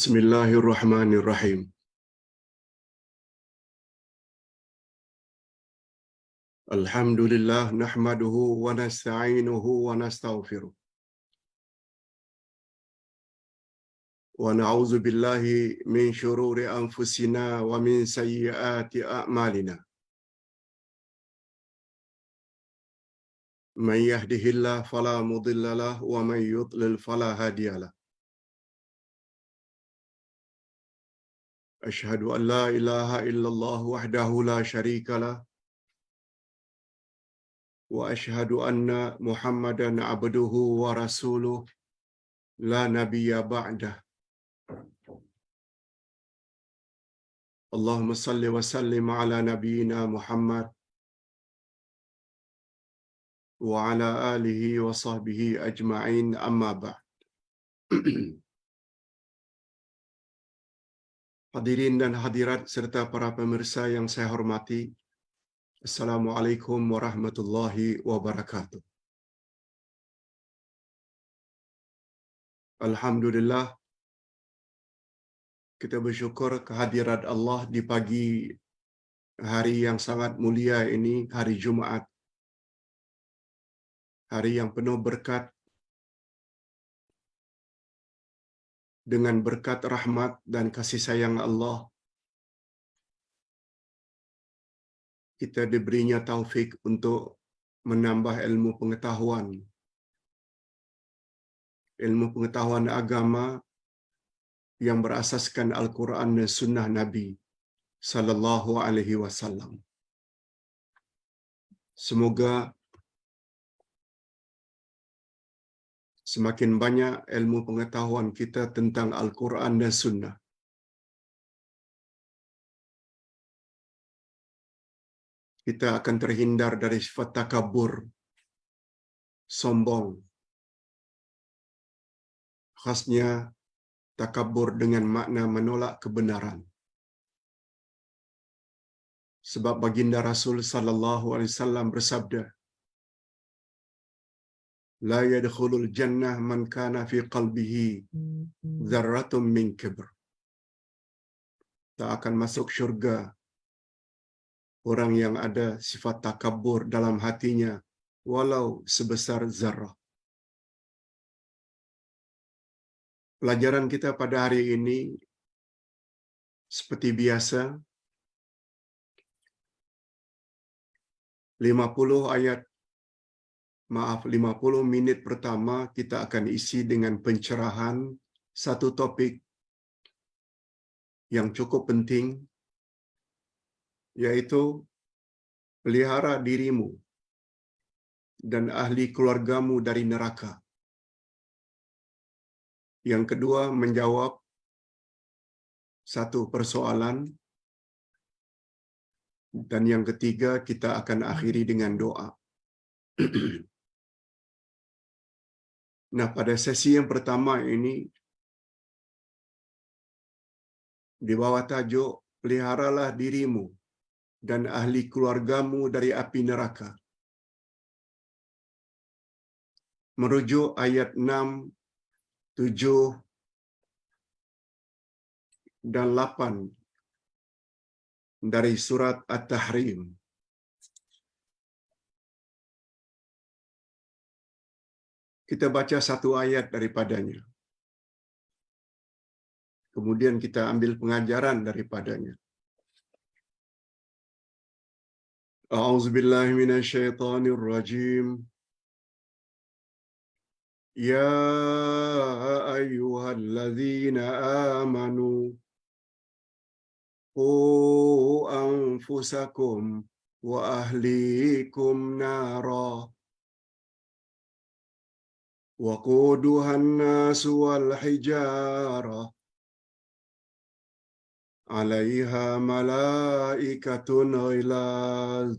Bismillahirrahmanirrahim. Alhamdulillah nahmaduhu wa nasta'inuhu wa nastaghfiruh. Wa na'udzu billahi min shururi anfusina wa min sayyiati a'malina. Man yahdihillahu fala mudilla lahu wa man yudlil fala hadiya lahu. Asyhadu an la ilaha illallah wahdahu la syarika lahu wa asyhadu anna Muhammadan abduhu wa rasuluh la nabiyya ba'dah. Allahumma salli wa sallim ala nabiyyina Muhammad wa ala alihi wa sahbihi ajma'in, amma ba'd. Hadirin dan hadirat serta para pemirsa yang saya hormati, Assalamualaikum warahmatullahi wabarakatuh. Alhamdulillah, kita bersyukur kehadirat Allah di pagi hari yang sangat mulia ini, hari Jumaat. Hari yang penuh berkat, dengan berkat rahmat dan kasih sayang Allah, kita diberinya taufik untuk menambah ilmu pengetahuan agama yang berasaskan Al-Quran dan Sunnah Nabi sallallahu alaihi wasallam. Semoga semakin banyak ilmu pengetahuan kita tentang Al-Quran dan Sunnah, kita akan terhindar dari sifat takabur, sombong. Khasnya takabur dengan makna menolak kebenaran. Sebab baginda Rasul sallallahu alaihi wasallam bersabda, la yadkhulul jannah man kana fi qalbihi dzarratun min kibr. Tak akan masuk syurga orang yang ada sifat takabur dalam hatinya walau sebesar zarrah. Pelajaran kita pada hari ini seperti biasa, 50 minit pertama kita akan isi dengan pencerahan satu topik yang cukup penting, yaitu pelihara dirimu dan ahli keluargamu dari neraka. Yang kedua, menjawab satu persoalan. Dan yang ketiga, kita akan akhiri dengan doa. Nah, pada sesi yang pertama ini, di bawah tajuk, peliharalah dirimu dan ahli keluargamu dari api neraka. Merujuk ayat 6, 7, dan 8 dari surat At-Tahrim. Kita baca satu ayat daripadanya. Kemudian kita ambil pengajaran daripadanya. A'udzubillahi minasyaitonir rajim. Ya ayyuhalladzina amanu qu anfusakum wa ahlikum nara wa quduhan nasu wal hijara 'alaiha malaikatun ghilaz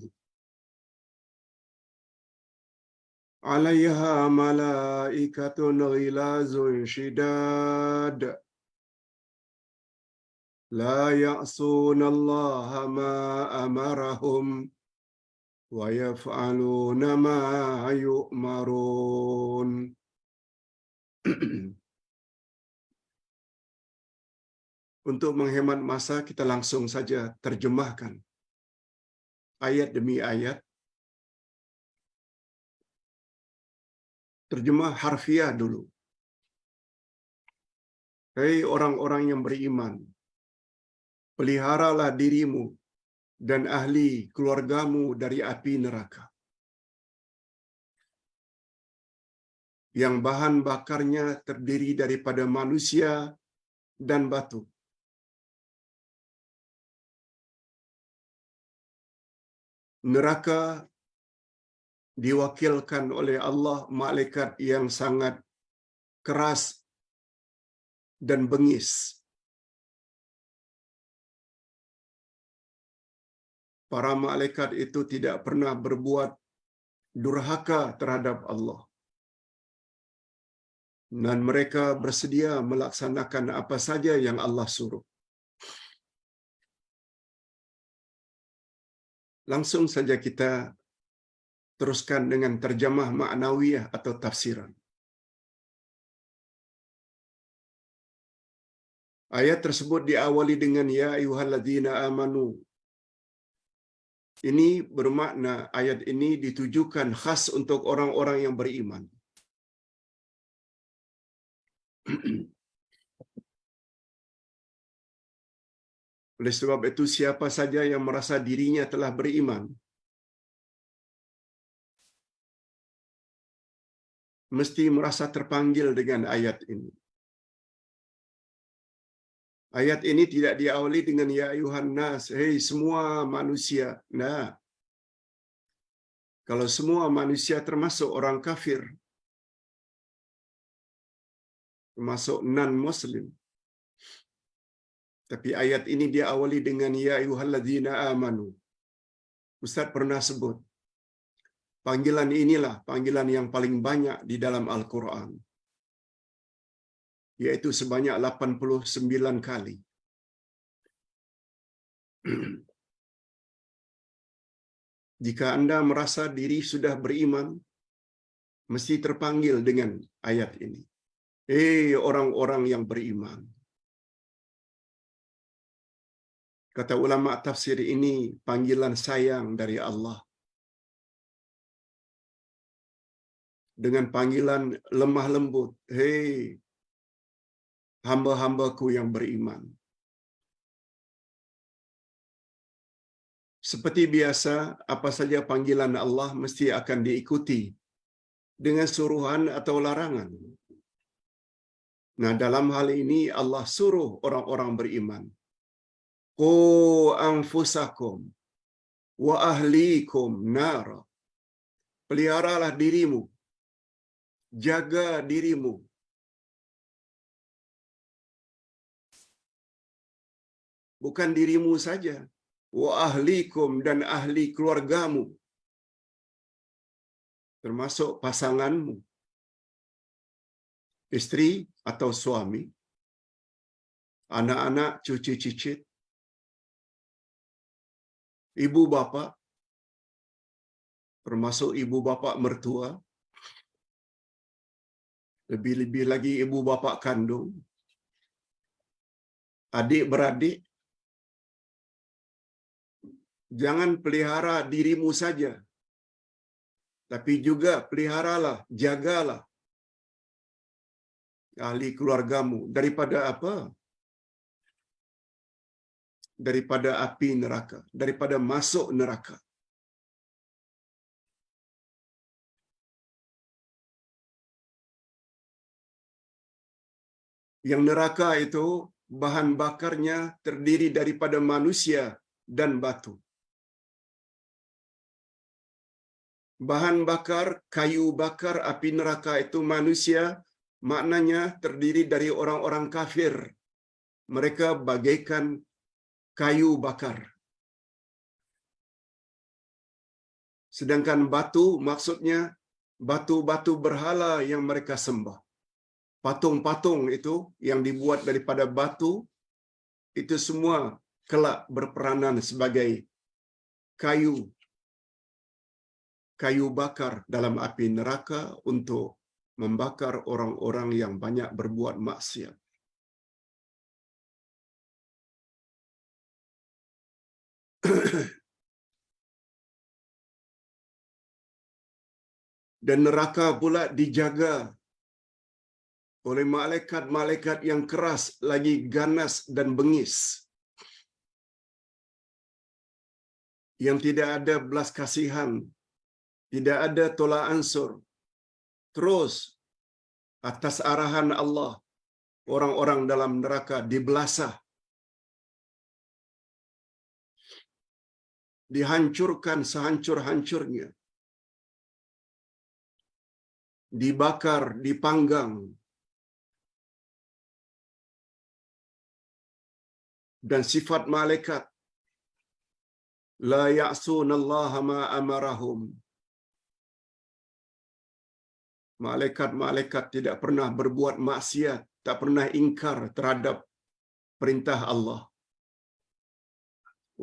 'alaiha malaikatun ghilazun shidad la ya'sunallaha ma amarahum wa yaf'aluna ma yu'marun. Untuk menghemat masa, kita langsung saja terjemahkan ayat demi ayat. Terjemah harfiah dulu. Hei orang-orang yang beriman, peliharalah dirimu dan ahli keluargamu dari api neraka, yang bahan bakarnya terdiri daripada manusia dan batu. Neraka diwakilkan oleh Allah malaikat yang sangat keras dan bengis. Para malaikat itu tidak pernah berbuat durhaka terhadap Allah. Dan mereka bersedia melaksanakan apa saja yang Allah suruh. Langsung saja kita teruskan dengan terjemah ma'nawiyah atau tafsiran. Ayat tersebut diawali dengan ya ayyuhalladzina amanu. Ini bermakna ayat ini ditujukan khas untuk orang-orang yang beriman. Oleh sebab itu, siapa saja yang merasa dirinya telah beriman, mesti merasa terpanggil dengan ayat ini. Ayat ini tidak diawali dengan ya ayuhan nas, hei semua manusia. Nah, kalau semua manusia termasuk orang kafir, termasuk non-muslim. Tapi ayat ini diawali dengan ya ayyuhalladzina amanu. Ustaz pernah sebut, panggilan inilah panggilan yang paling banyak di dalam Al-Quran, yaitu sebanyak 89 kali. Jika Anda merasa diri sudah beriman, mesti terpanggil dengan ayat ini. Orang-orang yang beriman. Kata ulama tafsir, ini panggilan sayang dari Allah. Dengan panggilan lemah lembut, hei hamba-hambaku yang beriman. Seperti biasa, apa saja panggilan Allah mesti akan diikuti dengan suruhan atau larangan. Nah, dalam hal ini Allah suruh orang-orang beriman, qu anfusakum wa ahlikum nara. Peliharalah dirimu, jaga dirimu. Bukan dirimu saja, wa ahlikum, dan ahli keluargamu, termasuk pasanganmu, istri atau suami, anak-anak, cucu cicit, ibu bapa, termasuk ibu bapa mertua, lebih-lebih lagi ibu bapa kandung, adik-beradik. Jangan pelihara dirimu saja, tapi juga peliharalah, jagalah ahli keluargamu daripada apa? Daripada api neraka, daripada masuk neraka. Yang neraka itu bahan bakarnya terdiri daripada manusia dan batu. Bahan bakar, kayu bakar api neraka itu manusia, maknanya terdiri dari orang-orang kafir. Mereka bagaikan kayu bakar. Sedangkan batu maksudnya batu-batu berhala yang mereka sembah. Patung-patung itu yang dibuat daripada batu, itu semua kelak berperanan sebagai kayu bakar dalam api neraka untuk membakar orang-orang yang banyak berbuat maksiat. Dan neraka pula dijaga oleh malaikat-malaikat yang keras, lagi ganas dan bengis, yang tidak ada belas kasihan, tidak ada tolak ansur. Terus atas arahan Allah, orang-orang dalam neraka dibelasah, dihancurkan sehancur-hancurnya, dibakar, dipanggang. Dan sifat malaikat, la ya'sunallaha ma amarahum. Malaikat-malaikat tidak pernah berbuat maksiat, tak pernah ingkar terhadap perintah Allah.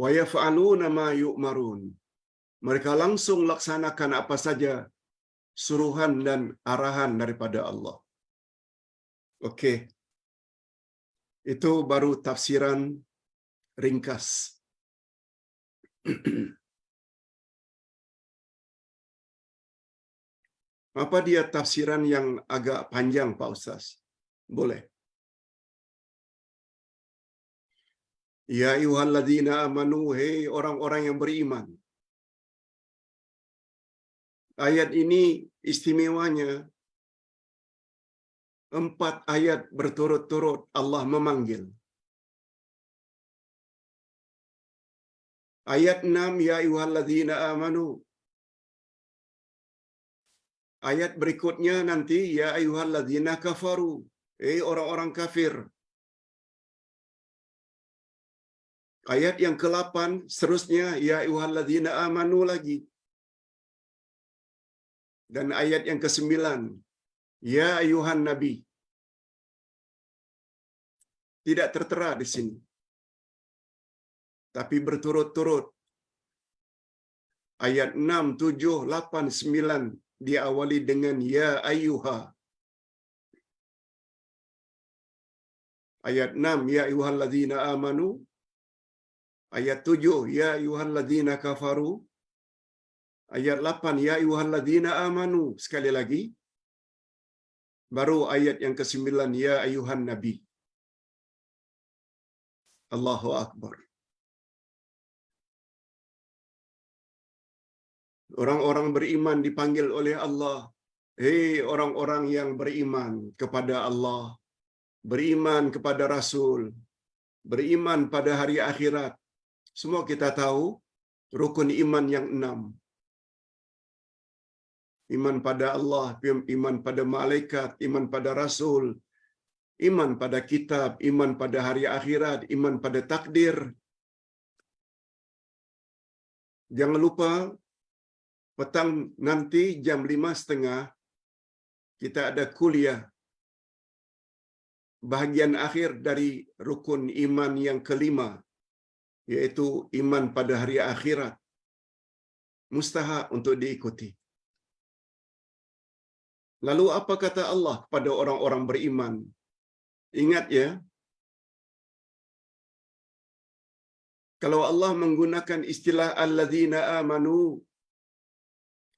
Wa yaf'aluna ma yu'marun. Mereka langsung laksanakan apa saja suruhan dan arahan daripada Allah. Okey. Itu baru tafsiran ringkas. Apa dia tafsiran yang agak panjang, Pak Ustaz? Boleh. Ya ayyuhalladzina amanu, hei orang-orang yang beriman. Ayat ini istimewanya 4 ayat berturut-turut Allah memanggil. Ayat 6, ya ayyuhalladzina amanu. Ayat berikutnya nanti, ya ayyuhalladzina kafaru, hei orang-orang kafir. Ayat yang ke-8 seterusnya, ya ayyuhalladzina amanu lagi. Dan ayat yang ke-9, ya ayyuhan nabi. Tidak tertera di sini, tapi berturut-turut. Ayat 6, 7, 8, 9 diawali dengan ya ayyuha. Ayat 6, ya ayyuhalladzina amanu. Ayat 7, ya ayyuhalladzina kafaru. Ayat 8, ya ayyuhalladzina amanu. Sekali lagi. Baru ayat yang ke-9, ya ayyuhan nabi. Allahu Akbar. Orang-orang beriman dipanggil oleh Allah. Hei orang-orang yang beriman kepada Allah, beriman kepada Rasul, beriman pada hari akhirat. Semua kita tahu rukun iman yang 6. Iman pada Allah, iman pada malaikat, iman pada Rasul, iman pada kitab, iman pada hari akhirat, iman pada takdir. Jangan lupa petang nanti jam 5.30 kita ada kuliah bahagian akhir dari rukun iman yang kelima, yaitu iman pada hari akhirat. Mustahak untuk diikuti. Lalu apa kata Allah kepada orang-orang beriman? Ingat ya, kalau Allah menggunakan istilah alladzina amanu,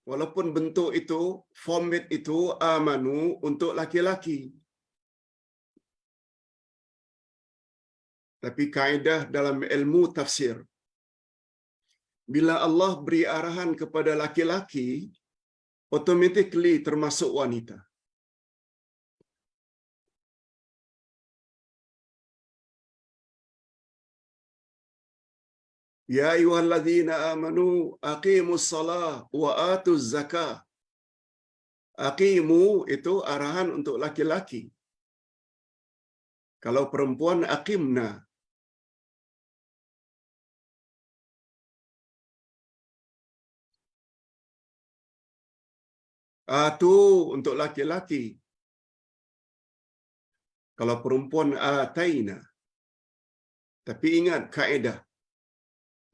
walaupun bentuk itu, format itu amanu untuk laki-laki. Tapi kaedah dalam ilmu tafsir, bila Allah beri arahan kepada laki-laki, automatically termasuk wanita. Ya ayyuhalladzina amanu aqimus shalah wa atuz zakah. Aqimu itu arahan untuk laki-laki. Kalau perempuan aqimna. Atu untuk laki-laki. Kalau perempuan ataina. Tapi ingat kaedah.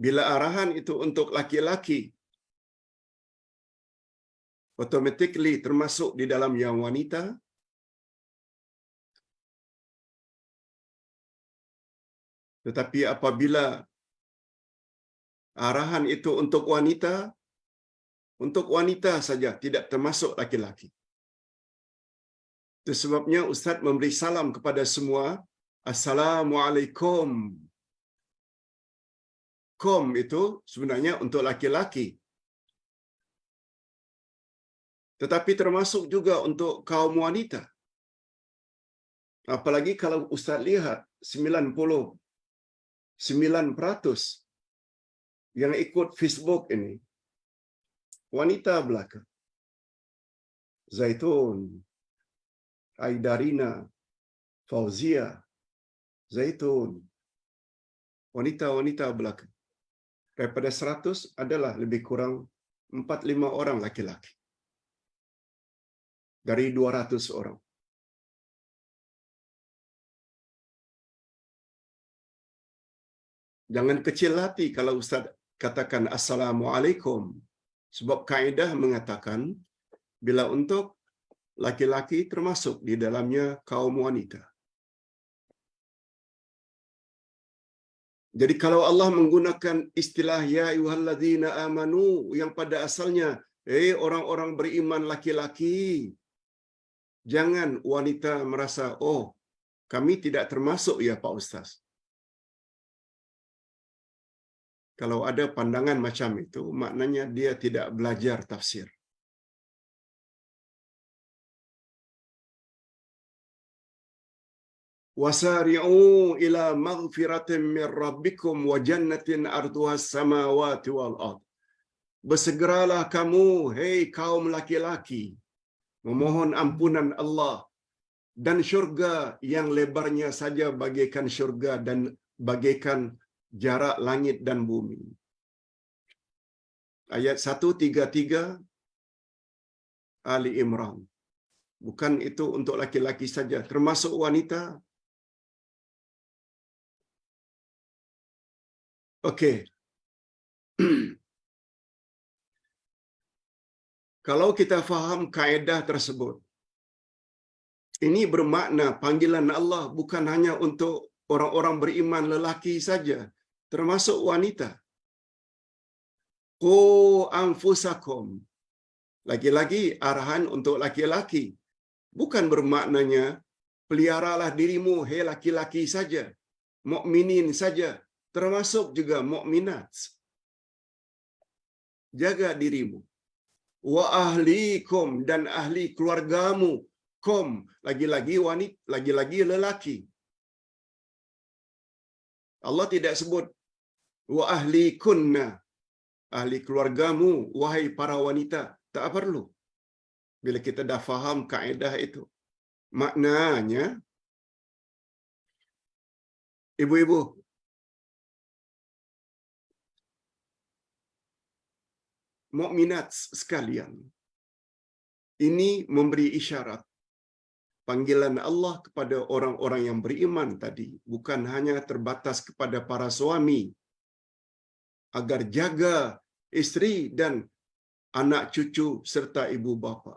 Bila arahan itu untuk laki-laki, automatically termasuk di dalam yang wanita. Tetapi apabila Arahan itu untuk wanita saja, tidak termasuk laki-laki. Itu sebabnya Ustaz memberi salam kepada semua. Assalamualaikum. Kom itu sebenarnya untuk laki-laki. Tetapi termasuk juga untuk kaum wanita. Apalagi kalau Ustaz lihat 99% yang ikut Facebook ini wanita belaka. Zaitun, Aidarina, Fauzia, Zaitun, wanita-wanita belaka. Daripada 100 adalah lebih kurang 4-5 orang laki-laki. Dari 200 orang. Jangan kecil hati kalau Ustaz katakan Assalamualaikum. Sebab kaedah mengatakan bila untuk laki-laki termasuk di dalamnya kaum wanita. Jadi kalau Allah menggunakan istilah ya ayyuhallazina amanu yang pada asalnya orang-orang beriman laki-laki, jangan wanita merasa oh kami tidak termasuk ya Pak Ustaz. Kalau ada pandangan macam itu, maknanya dia tidak belajar tafsir. Wasari'u ila maghfiratin min rabbikum wa jannatin arduha samawati wal ard. Bersegeralah kamu, hei kaum laki-laki, memohon ampunan Allah dan syurga yang lebarnya saja bagaikan syurga dan bagaikan jarak langit dan bumi. Ayat 133 Ali Imran. Bukan itu untuk laki-laki saja, termasuk wanita. Okey. Kalau kita faham kaedah tersebut, ini bermakna panggilan Allah bukan hanya untuk orang-orang beriman lelaki saja, termasuk wanita. Qu anfusakum. Lagi-lagi arahan untuk laki-laki. Bukan bermaknanya peliharalah dirimu, hei laki-laki saja, mukminin saja, termasuk juga mukminat. Jaga dirimu. Wa ahlikum, dan ahli keluargamu. Kom, lagi-lagi wanita, lagi-lagi lelaki. Allah tidak sebut wa ahlikunna, ahli keluargamu, wahai para wanita. Tak perlu. Bila kita dah faham kaedah itu. Maknanya, ibu-ibu, mukminat sekalian, ini memberi isyarat panggilan Allah kepada orang-orang yang beriman tadi bukan hanya terbatas kepada para suami agar jaga isteri dan anak cucu serta ibu bapa.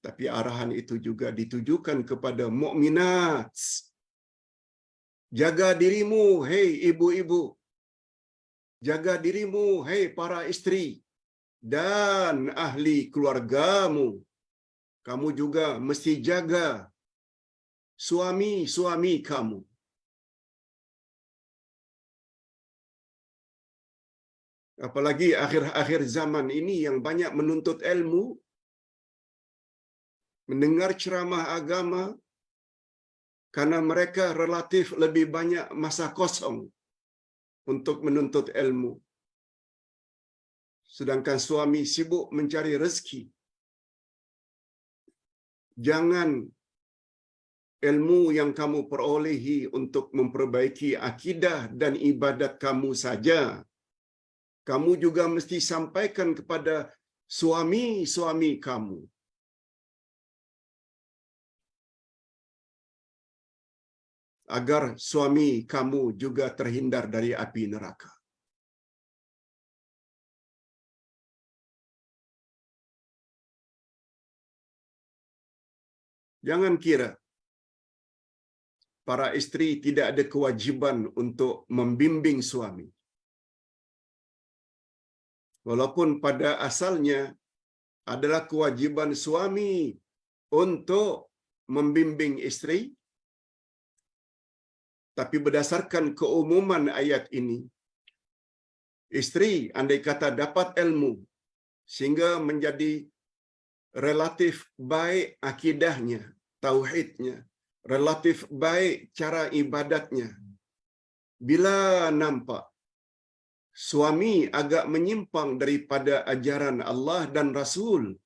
Tapi arahan itu juga ditujukan kepada mukminat. Jaga dirimu, hei ibu-ibu. Jaga dirimu, hei para isteri. Dan ahli keluargamu. Kamu juga mesti jaga suami-suami kamu. Apalagi akhir-akhir zaman ini yang banyak menuntut ilmu, mendengar ceramah agama, karena mereka relatif lebih banyak masa kosong untuk menuntut ilmu. Sedangkan suami sibuk mencari rezeki. Jangan ilmu yang kamu perolehi untuk memperbaiki akidah dan ibadat kamu saja. Kamu juga mesti sampaikan kepada suami-suami kamu. Agar suami kamu juga terhindar dari api neraka. Jangan kira para isteri tidak ada kewajiban untuk membimbing suami. Walaupun pada asalnya adalah kewajiban suami untuk membimbing isteri, tapi berdasarkan keumuman ayat ini, isteri andai kata dapat ilmu sehingga menjadi relatif baik akidahnya, tauhidnya, relatif baik cara ibadatnya. Bila nampak suami agak menyimpang daripada ajaran Allah dan Rasul,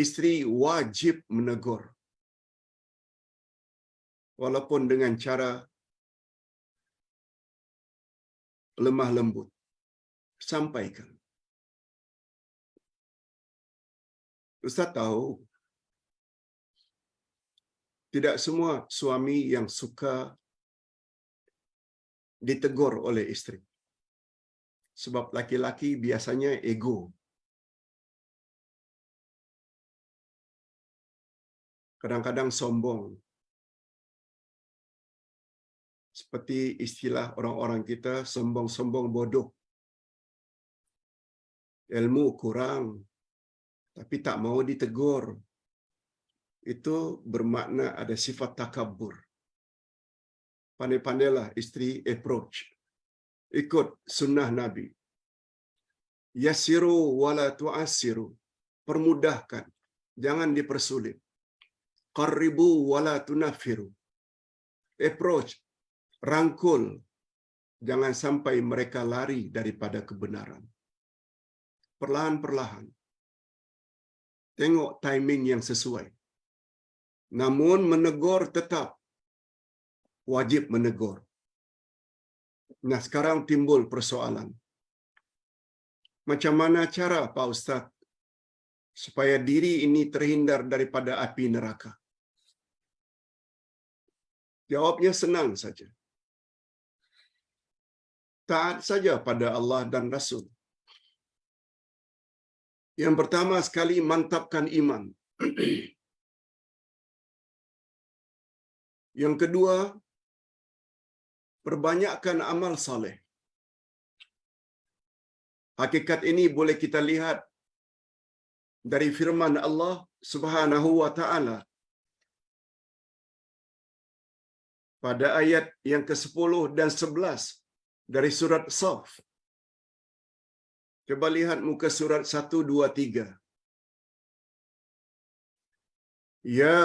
isteri wajib menegur. Walaupun dengan cara lemah lembut. Sampaikan. Ustaz tahu, tidak semua suami yang suka ditegur oleh isteri. Sebab laki-laki biasanya ego. Kadang-kadang sombong. Seperti istilah orang-orang kita, sombong-sombong bodoh. Ilmu kurang, tapi tak mau ditegur. Itu bermakna ada sifat takabur. Pandai-pandailah isteri approach. Ikut sunnah Nabi. Yassiru wala tu'assiru. Permudahkan, jangan dipersulit. Qarribu wala tunaffiru. Approach, rangkul, jangan sampai mereka lari daripada kebenaran. Perlahan-perlahan. Tengok timing yang sesuai. Namun menegur tetap wajib menegur. Nah, sekarang timbul persoalan. Macam mana cara Pak Ustaz supaya diri ini terhindar daripada api neraka? Jawabnya senang saja. Taat saja pada Allah dan Rasul. Yang pertama sekali, mantapkan iman. Yang kedua, perbanyakkan amal saleh. Hakikat ini boleh kita lihat dari firman Allah Subhanahu wa taala pada ayat yang ke-10 dan 11 dari surat Shaf. Coba lihat muka surat 1, 2, 3. Ya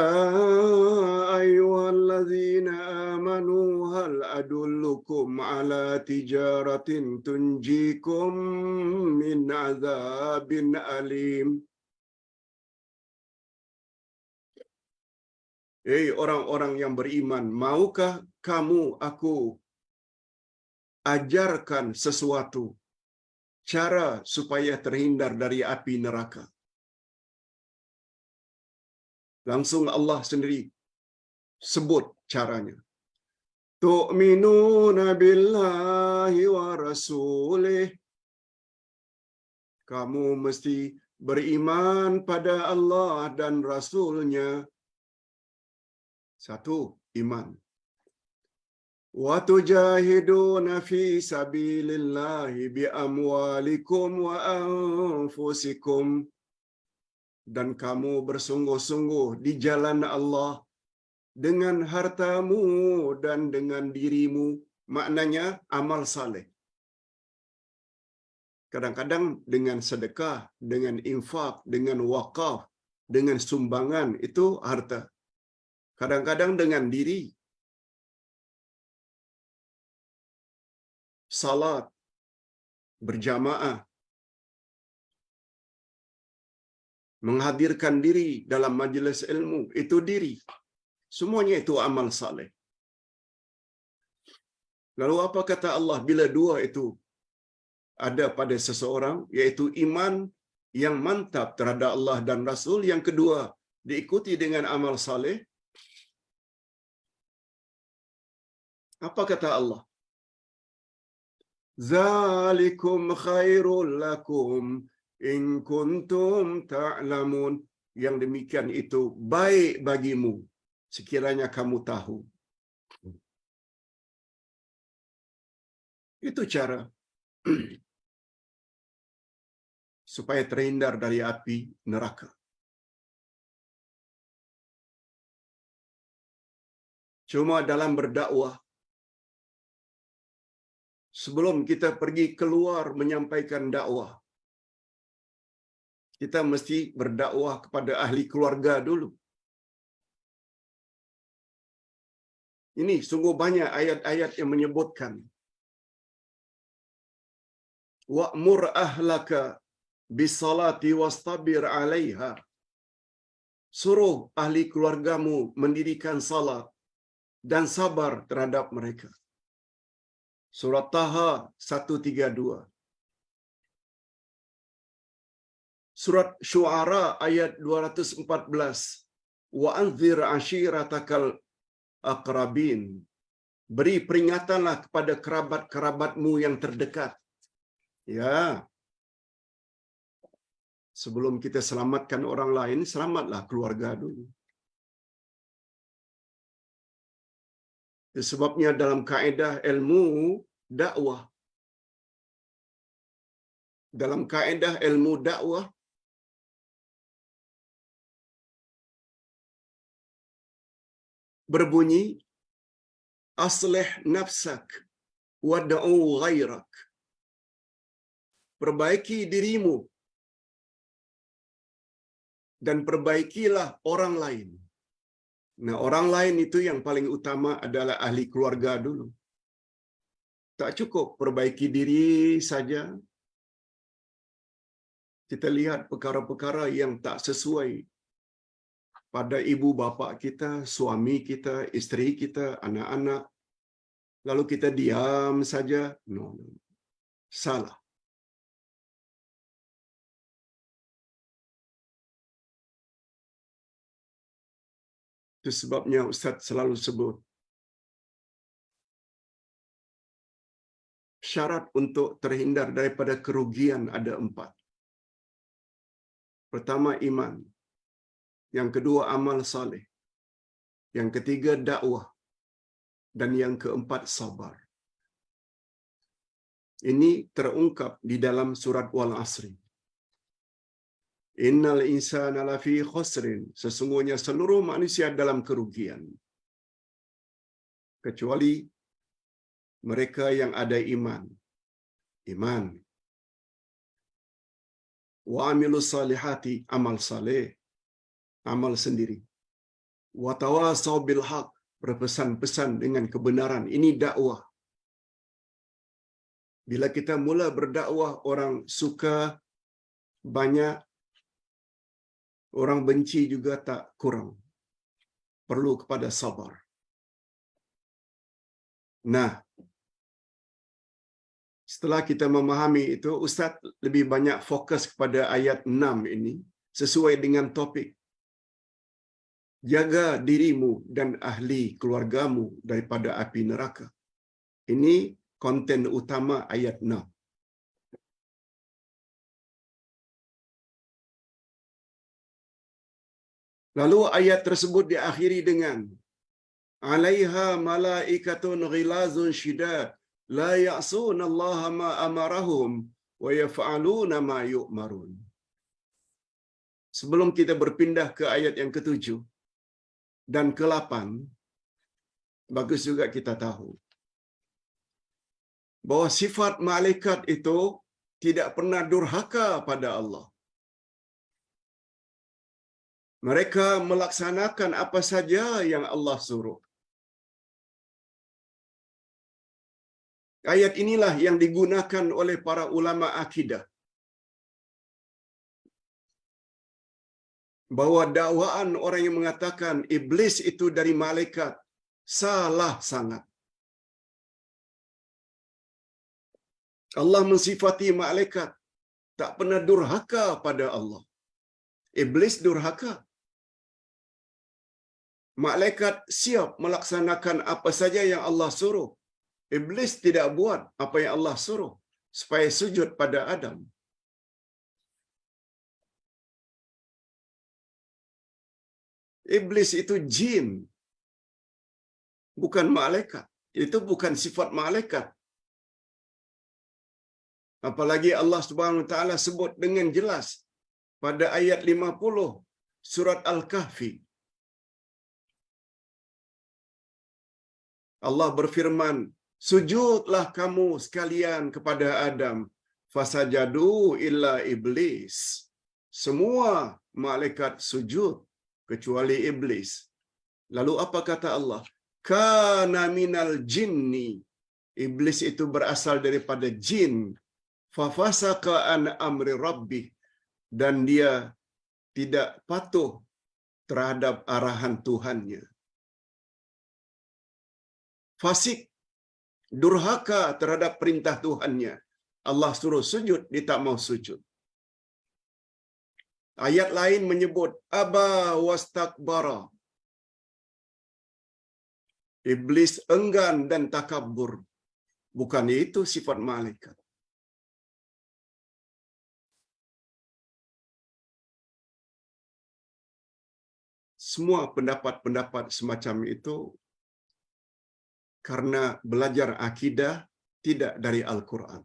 ayyuhallazina amanu hal adullukum ala tijaratin tunjikum min azabin alim. Hei orang-orang yang beriman, maukah kamu aku ajarkan sesuatu cara supaya terhindar dari api neraka? Langsung Allah sendiri sebut caranya. Tu'minuna billahi wa rasulih. Kamu mesti beriman pada Allah dan Rasulnya. Satu, iman. Wa tujahiduna fi sabilillahi bi amwalikum wa anfusikum. Dan kamu bersungguh-sungguh di jalan Allah dengan hartamu dan dengan dirimu. Maknanya amal saleh. Kadang-kadang dengan sedekah, dengan infak, dengan wakaf, dengan sumbangan, itu harta. Kadang-kadang dengan diri. Salat, berjamaah, menghadirkan diri dalam majlis ilmu, itu diri. Semuanya itu amal saleh. Lalu apa kata Allah bila dua itu ada pada seseorang, yaitu iman yang mantap terhadap Allah dan Rasul, yang kedua diikuti dengan amal saleh? Apa kata Allah? Zalikum khairul lakum in kuntum ta'lamun. Yang demikian itu baik bagimu sekiranya kamu tahu. Itu cara. supaya terhindar dari api neraka. Cuma dalam berdakwah, sebelum kita pergi keluar menyampaikan dakwah, kita mesti berdakwah kepada ahli keluarga dulu. Ini sungguh banyak ayat-ayat yang menyebutkan wa'mur ahlaka bisalati wastabir 'alaiha. Suruh ahli keluargamu mendirikan salat dan sabar terhadap mereka. Surat Taha 132. Surat Syu'ara ayat 214. Wa anzir ashiratakal aqrabin. Beri peringatanlah kepada kerabat-kerabatmu yang terdekat. Ya. Sebelum kita selamatkan orang lain, selamatlah keluarga dulu. Sebabnya dalam kaedah ilmu dakwah, berbunyi aslih nafsak wad'u ghairak. Perbaiki dirimu dan perbaikilah orang lain. Nah, orang lain itu yang paling utama adalah ahli keluarga dulu. Tak cukup perbaiki diri saja. Kita lihat perkara-perkara yang tak sesuai pada ibu bapa kita, suami kita, isteri kita, anak-anak. Lalu kita diam saja. No. Salah. Itu sebabnya Ustaz selalu sebut, syarat untuk terhindar daripada kerugian ada 4. Pertama, iman. Yang kedua, amal saleh. Yang ketiga, dakwah. Dan yang keempat, sabar. Ini terungkap di dalam surat Wal Asri. Innal insana lafi khusrin. Sesungguhnya seluruh manusia dalam kerugian. Kecuali mereka yang ada iman. Iman. Wa amilus salihati, amal saleh. Amal sendiri. Wa tawasaw bil haq, berpesan-pesan dengan kebenaran. Ini dakwah. Bila kita mula berdakwah, orang suka banyak, orang benci juga tak kurang. Perlu kepada sabar. Nah, setelah kita memahami itu, Ustaz lebih banyak fokus kepada ayat 6 ini, sesuai dengan topik. Jaga dirimu dan ahli keluargamu daripada api neraka. Ini konten utama ayat 6. Lalu ayat tersebut diakhiri dengan alaiha malaikatun ghilazun syidad la ya'sunallaha ma amarahum wa yaf'aluna ma yu'marun. Sebelum kita berpindah ke ayat yang ke-7 dan ke-8, bagus juga kita tahu bahwa sifat malaikat itu tidak pernah durhaka pada Allah. Mereka melaksanakan apa saja yang Allah suruh. Ayat inilah yang digunakan oleh para ulama akidah bahwa dakwaan orang yang mengatakan iblis itu dari malaikat salah sangat. Allah mensifati malaikat tak pernah durhaka pada Allah. Iblis durhaka. Malaikat siap melaksanakan apa saja yang Allah suruh. Iblis tidak buat apa yang Allah suruh supaya sujud pada Adam. Iblis itu jin, bukan malaikat. Itu bukan sifat malaikat. Apalagi Allah Subhanahu wa taala sebut dengan jelas pada ayat 50 surat Al-Kahfi. Allah berfirman, "Sujudlah kamu sekalian kepada Adam." Fasajadu illa iblis. Semua malaikat sujud kecuali iblis. Lalu apa kata Allah? Kana minal jinni. Iblis itu berasal daripada jin. Fafasaka an amri rabbih. Dan dia tidak patuh terhadap arahan Tuhannya. Fasik, durhaka terhadap perintah Tuhannya. Allah suruh sujud, dia tak mau sujud. Ayat lain menyebut aba wastakbara. Iblis enggan dan takabur. Bukan itu sifat malaikat. Semua pendapat-pendapat semacam itu karena belajar akidah tidak dari Al-Quran.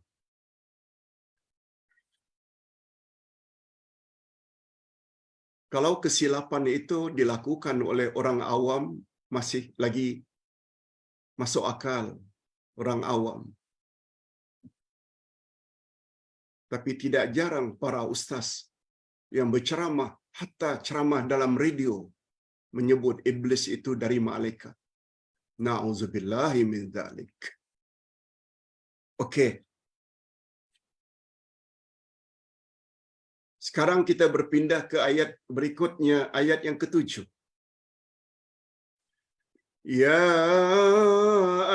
Kalau kesilapan itu dilakukan oleh orang awam, masih lagi masuk akal orang awam. Tapi tidak jarang para ustaz yang berceramah, hatta ceramah dalam radio, menyebut iblis itu dari malaikat. Na'udzubillahi min dzalik. Okey. Sekarang kita berpindah ke ayat berikutnya, ayat yang ketujuh. Ya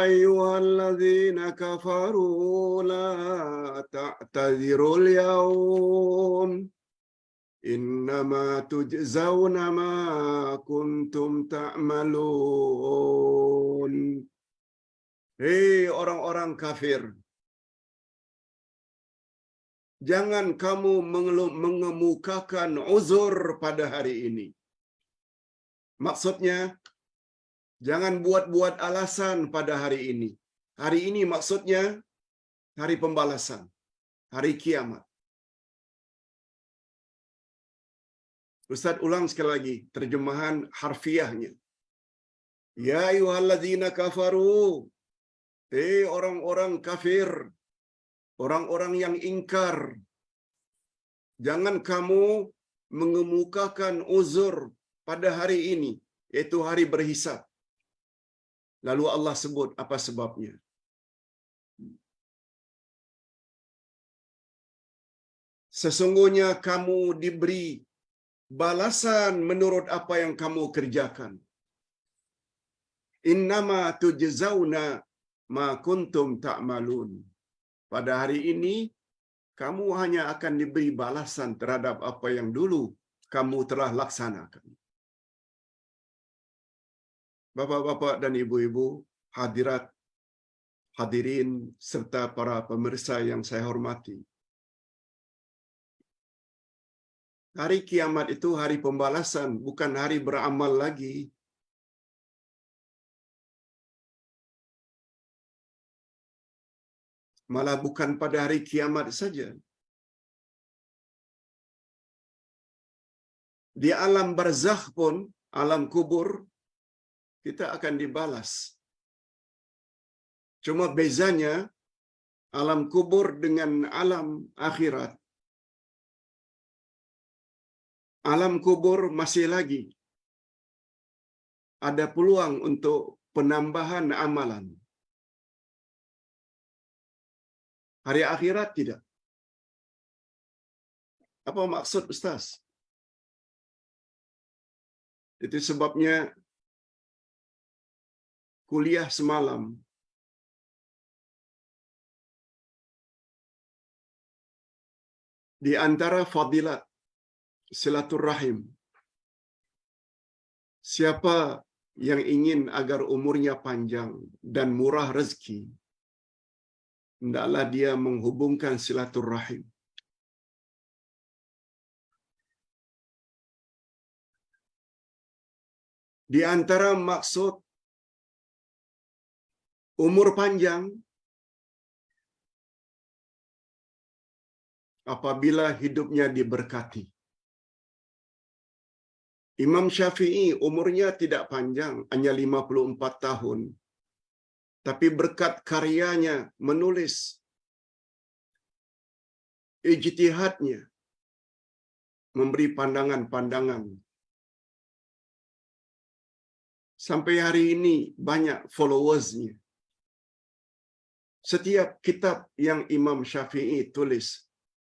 ayyuhalladzina kafaru la ta'tadzirul yaum innama tujzauna ma kuntum ta'malun. Hei orang-orang kafir, jangan kamu mengemukakan uzur pada hari ini. Maksudnya, jangan buat-buat alasan pada hari ini. Hari ini maksudnya hari pembalasan, hari kiamat. Ustaz ulang sekali lagi terjemahan harfiahnya. Ya ayyuhalladzina kafaru. Orang-orang kafir, orang-orang yang ingkar, jangan kamu mengemukakan uzur pada hari ini, yaitu hari berhisab. Lalu Allah sebut apa sebabnya. Sesungguhnya kamu diberi balasan menurut apa yang kamu kerjakan. Innama tujzauna ma kuntum ta'malun. Pada hari ini, kamu hanya akan diberi balasan terhadap apa yang dulu kamu telah laksanakan. Bapak-bapak dan ibu-ibu, hadirat, hadirin, serta para pemirsa yang saya hormati. Hari kiamat itu hari pembalasan, bukan hari beramal lagi. Malah bukan pada hari kiamat saja. Di alam barzakh pun, alam kubur, kita akan dibalas. Cuma bezanya, alam kubur dengan alam akhirat. Alam kubur masih lagi ada peluang untuk penambahan amalan. Hari akhirat tidak. Apa maksud Ustaz? Itu sebabnya kuliah semalam di antara fadilat silaturrahim. Siapa yang ingin agar umurnya panjang dan murah rezeki, hendaklah dia menghubungkan silaturrahim. Di antara maksud umur panjang apabila hidupnya diberkati. Imam Syafi'i umurnya tidak panjang, hanya 54 tahun. Tapi berkat karyanya menulis, ijtihadnya, memberi pandangan-pandangan. Sampai hari ini banyak followersnya. Setiap kitab yang Imam Syafi'i tulis,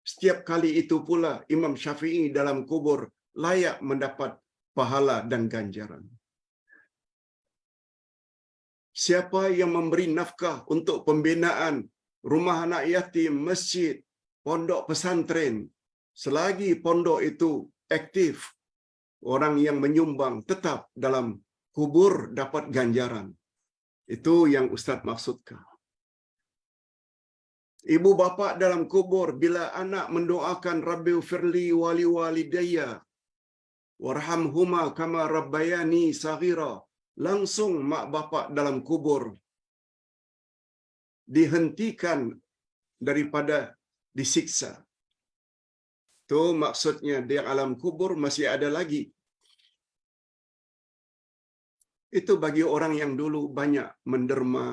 setiap kali itu pula Imam Syafi'i dalam kubur layak mendapat pahala dan ganjaran. Siapa yang memberi nafkah untuk pembinaan rumah anak yatim, masjid, pondok pesantren, selagi pondok itu aktif, orang yang menyumbang tetap dalam kubur dapat ganjaran. Itu yang Ustaz maksudkan. Ibu bapa dalam kubur, bila anak mendoakan Rabbi firli wali walidayya warhamhuma kama rabbayani saghira, langsung mak bapak dalam kubur dihentikan daripada disiksa. Itu maksudnya di alam kubur masih ada lagi. Itu bagi orang yang dulu banyak menderma,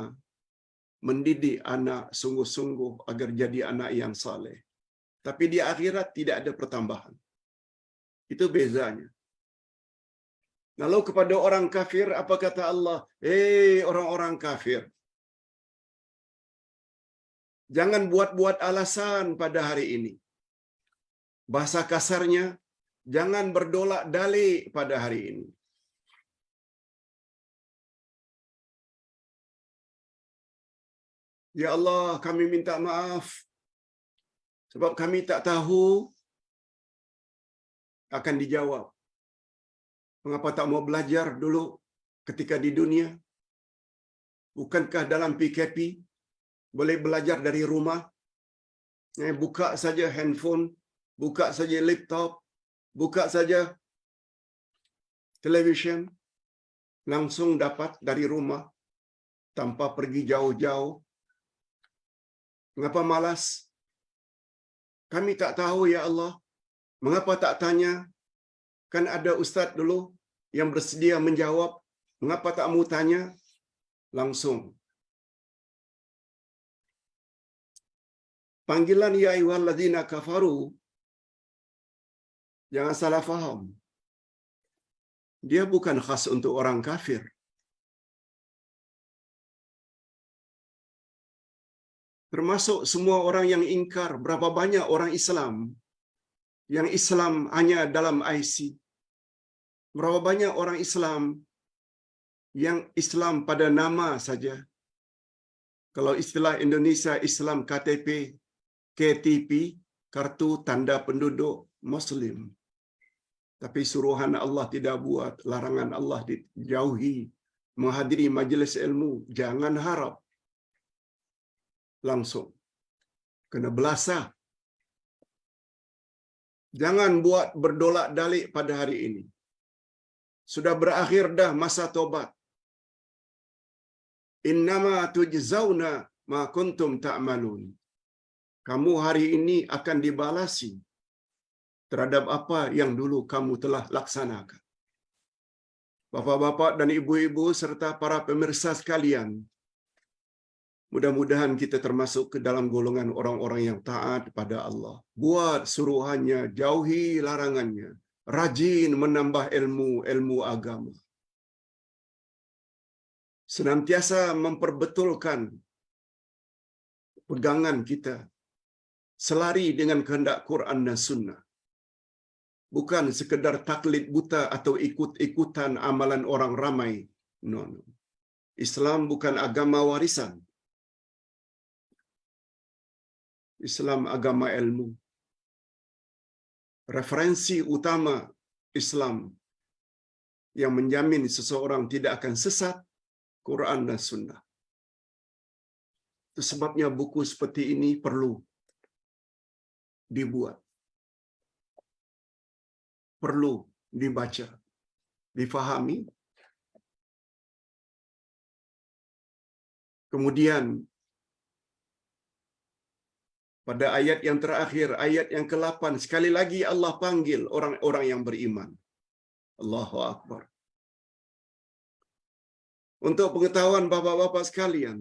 mendidik anak sungguh-sungguh agar jadi anak yang saleh. Tapi di akhirat tidak ada pertambahan. Itu bezanya. Lalu kepada orang kafir, apa kata Allah? Orang-orang kafir, jangan buat-buat alasan pada hari ini. Bahasa kasarnya, jangan berdolak dalik pada hari ini. Ya Allah, kami minta maaf sebab kami tak tahu. Akan dijawab, mengapa tak mau belajar dulu ketika di dunia? Bukankah dalam PKP boleh belajar dari rumah? Buka saja handphone, buka saja laptop, buka saja televisyen, langsung dapat dari rumah tanpa pergi jauh-jauh. Mengapa malas? Kami tak tahu, ya Allah. Mengapa tak tanya? Kan ada ustaz dulu yang bersedia menjawab. Mengapa tak mau tanya? Langsung. Panggilan ya ayyuhalladzina kafaru, jangan salah faham. Dia bukan khas untuk orang kafir. Termasuk semua orang yang ingkar. Berapa banyak orang Islam yang Islam hanya dalam IC. Berapa banyak orang Islam yang Islam pada nama saja. Kalau istilah Indonesia, Islam KTP, KTP, kartu tanda penduduk Muslim. Tapi suruhan Allah tidak buat, larangan Allah dijauhi. Menghadiri majlis ilmu, jangan harap langsung. Kena belasah. Jangan buat berdolak dalik pada hari ini. Sudah berakhir dah masa tobat. Innama tujzauna ma kuntum ta'malun. Kamu hari ini akan dibalasi terhadap apa yang dulu kamu telah laksanakan. Bapak-bapak dan ibu-ibu serta para pemirsa sekalian, mudah-mudahan kita termasuk ke dalam golongan orang-orang yang taat pada Allah. Buat suruhannya, jauhi larangannya. Rajin menambah ilmu agama. Senantiasa memperbetulkan pegangan kita. Selari dengan kehendak Quran dan Sunnah. Bukan sekedar taklid buta atau ikut-ikutan amalan orang ramai. No. Islam bukan agama warisan. Islam agama ilmu. Referensi utama Islam yang menjamin seseorang tidak akan sesat, Quran dan Sunnah. Itu sebabnya buku seperti ini perlu dibuat. Perlu dibaca, difahami. Kemudian Pada ayat yang terakhir, ayat yang ke-8, sekali lagi Allah panggil orang-orang yang beriman. Allahu Akbar. Untuk pengetahuan bapak-bapak sekalian,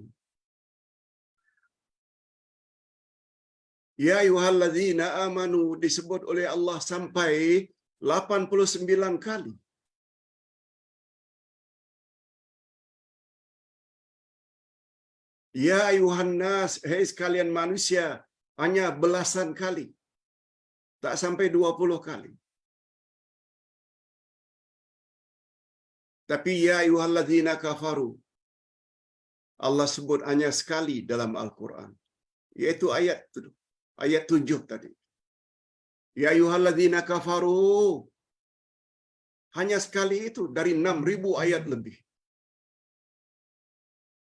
ya ayyuhallazina amanu disebut oleh Allah sampai 89 kali. Ya ayuhan nas, hai sekalian manusia, hanya belasan kali. Tak sampai 20 kali. Tapi ya ayuhallazina kafaru, Allah sebut hanya sekali dalam Al-Quran. Yaitu ayat 7 tadi. Ya ayuhallazina kafaru. Hanya sekali itu dari 6.000 ayat lebih.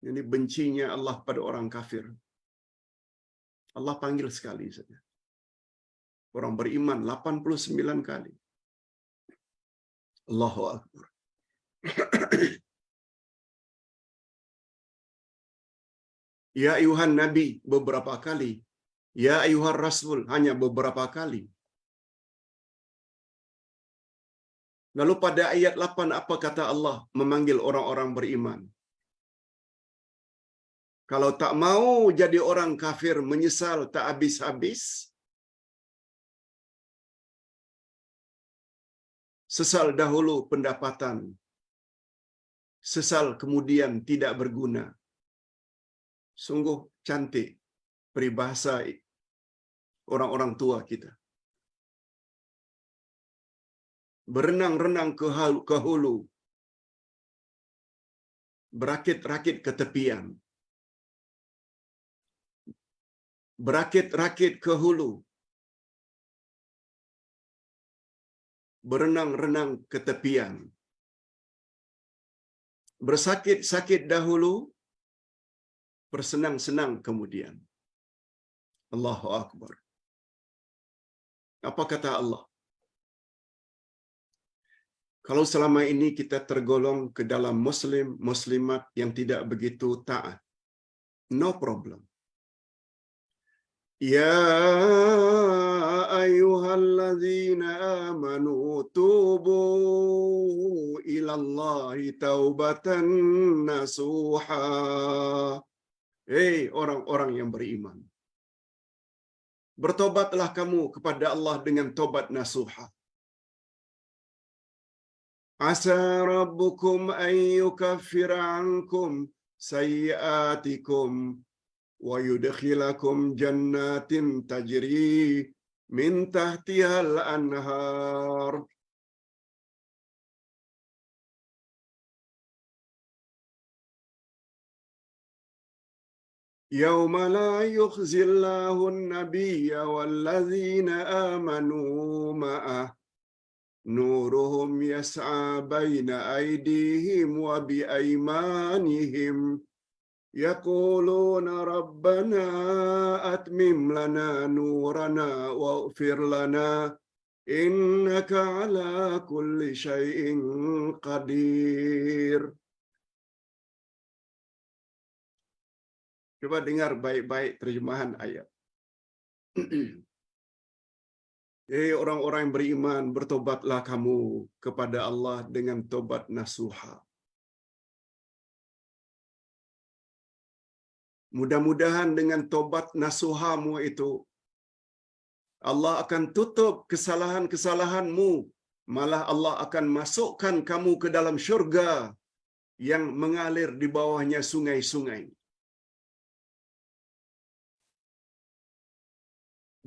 Ini bencinya Allah pada orang kafir. Allah panggil sekali saja. Orang beriman 89 kali. Allahu Akbar. Ya ayuhan Nabi beberapa kali. Ya ayuhan Rasul hanya beberapa kali. Lalu pada ayat 8 apa kata Allah memanggil orang-orang beriman? Kalau tak mau jadi orang kafir menyesal tak habis-habis, sesal dahulu pendapatan, sesal kemudian tidak berguna. Sungguh cantik peribahasa orang-orang tua kita. Berenang-renang ke hulu, berakit-rakit ke tepian. Berakit-rakit ke hulu, berenang-renang ke tepian. Bersakit-sakit dahulu, bersenang-senang kemudian. Allahu Akbar. Apa kata Allah? Kalau selama ini kita tergolong ke dalam muslimat yang tidak begitu taat, no problem. Ya ayyuhallazina amanu tubu ilallahi taubatan nasuha. Hei orang-orang yang beriman, bertobatlah kamu kepada Allah dengan tobat nasuha. Asa rabbukum an yukaffira ankum sayyiatikum wa yudkhilakum jannatin tajri min tahtihal anhar. Yauma la yukhzillahu an-nabiyya wallazina amanu ma'ah nuruhum yas'a baina aydihim wa bi aymanihim yaquluna rabbana atmim lana nurana waghfir lana innaka ala kulli syai'in qadir. Coba dengar baik-baik terjemahan ayat. Hei orang-orang yang beriman, bertobatlah kamu kepada Allah dengan tobat nasuha. Mudah-mudahan dengan tobat nasuhamu itu, Allah akan tutup kesalahan-kesalahanmu. Malah Allah akan masukkan kamu ke dalam syurga yang mengalir di bawahnya sungai-sungai.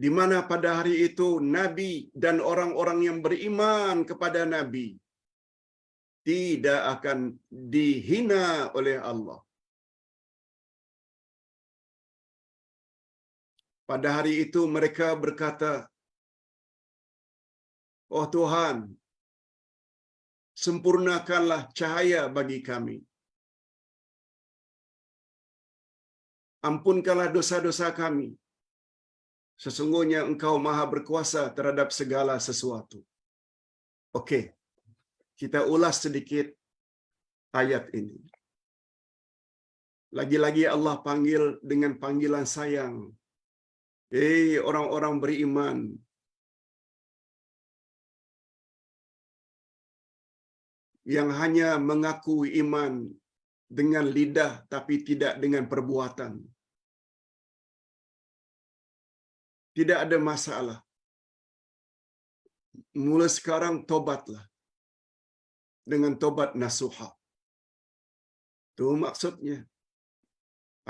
Di mana pada hari itu Nabi dan orang-orang yang beriman kepada Nabi tidak akan dihina oleh Allah. Pada hari itu mereka berkata, "Oh Tuhan, sempurnakanlah cahaya bagi kami. Ampunkanlah dosa-dosa kami. Sesungguhnya Engkau Maha berkuasa terhadap segala sesuatu." Okey, kita ulas sedikit ayat ini. Lagi-lagi Allah panggil dengan panggilan sayang. Orang-orang beriman, yang hanya mengaku iman dengan lidah tapi tidak dengan perbuatan. Tidak ada masalah. Mula sekarang tobatlah dengan tobat nasuha. Itu maksudnya.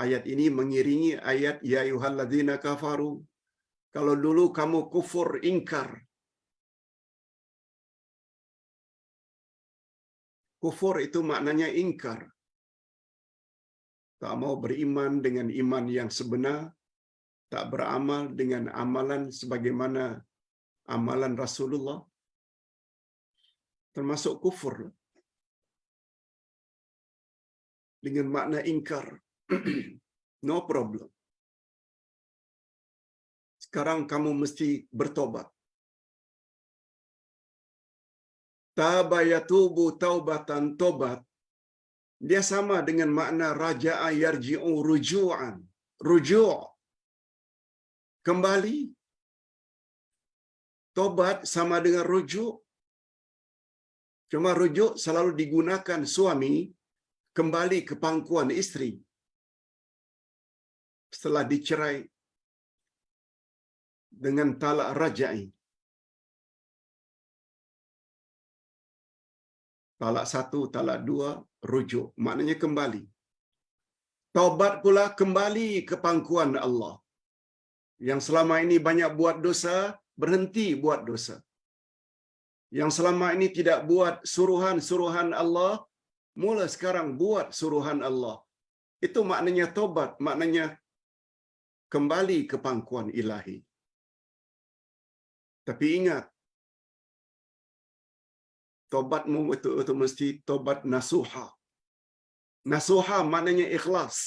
Ayat ini mengiringi ayat ya ayyuhalladzina kafaru. Kalau dulu kamu kufur ingkar. Kufur itu maknanya ingkar. Tak mau beriman dengan iman yang sebenar, tak beramal dengan amalan sebagaimana amalan Rasulullah, termasuk kufur dengan makna ingkar. No problem. Sekarang kamu mesti bertobat. Taba yatubu taubatan tobat. Dia sama dengan makna raja'a yarji'u ruju'an. Ruju'. Kembali. Tobat sama dengan rujuk. Cuma rujuk selalu digunakan suami kembali ke pangkuan isteri setelah dicerai dengan talak raja'i. Talak 1, talak 2, rujuk. Maknanya kembali. Taubat pula kembali ke pangkuan Allah. Yang selama ini banyak buat dosa, berhenti buat dosa. Yang selama ini tidak buat suruhan-suruhan Allah, mula sekarang buat suruhan Allah. Itu maknanya taubat, maknanya kembali ke pangkuan ilahi. Tapi ingat, taubatmu itu mesti taubat nasuha. Nasuha maknanya ikhlas.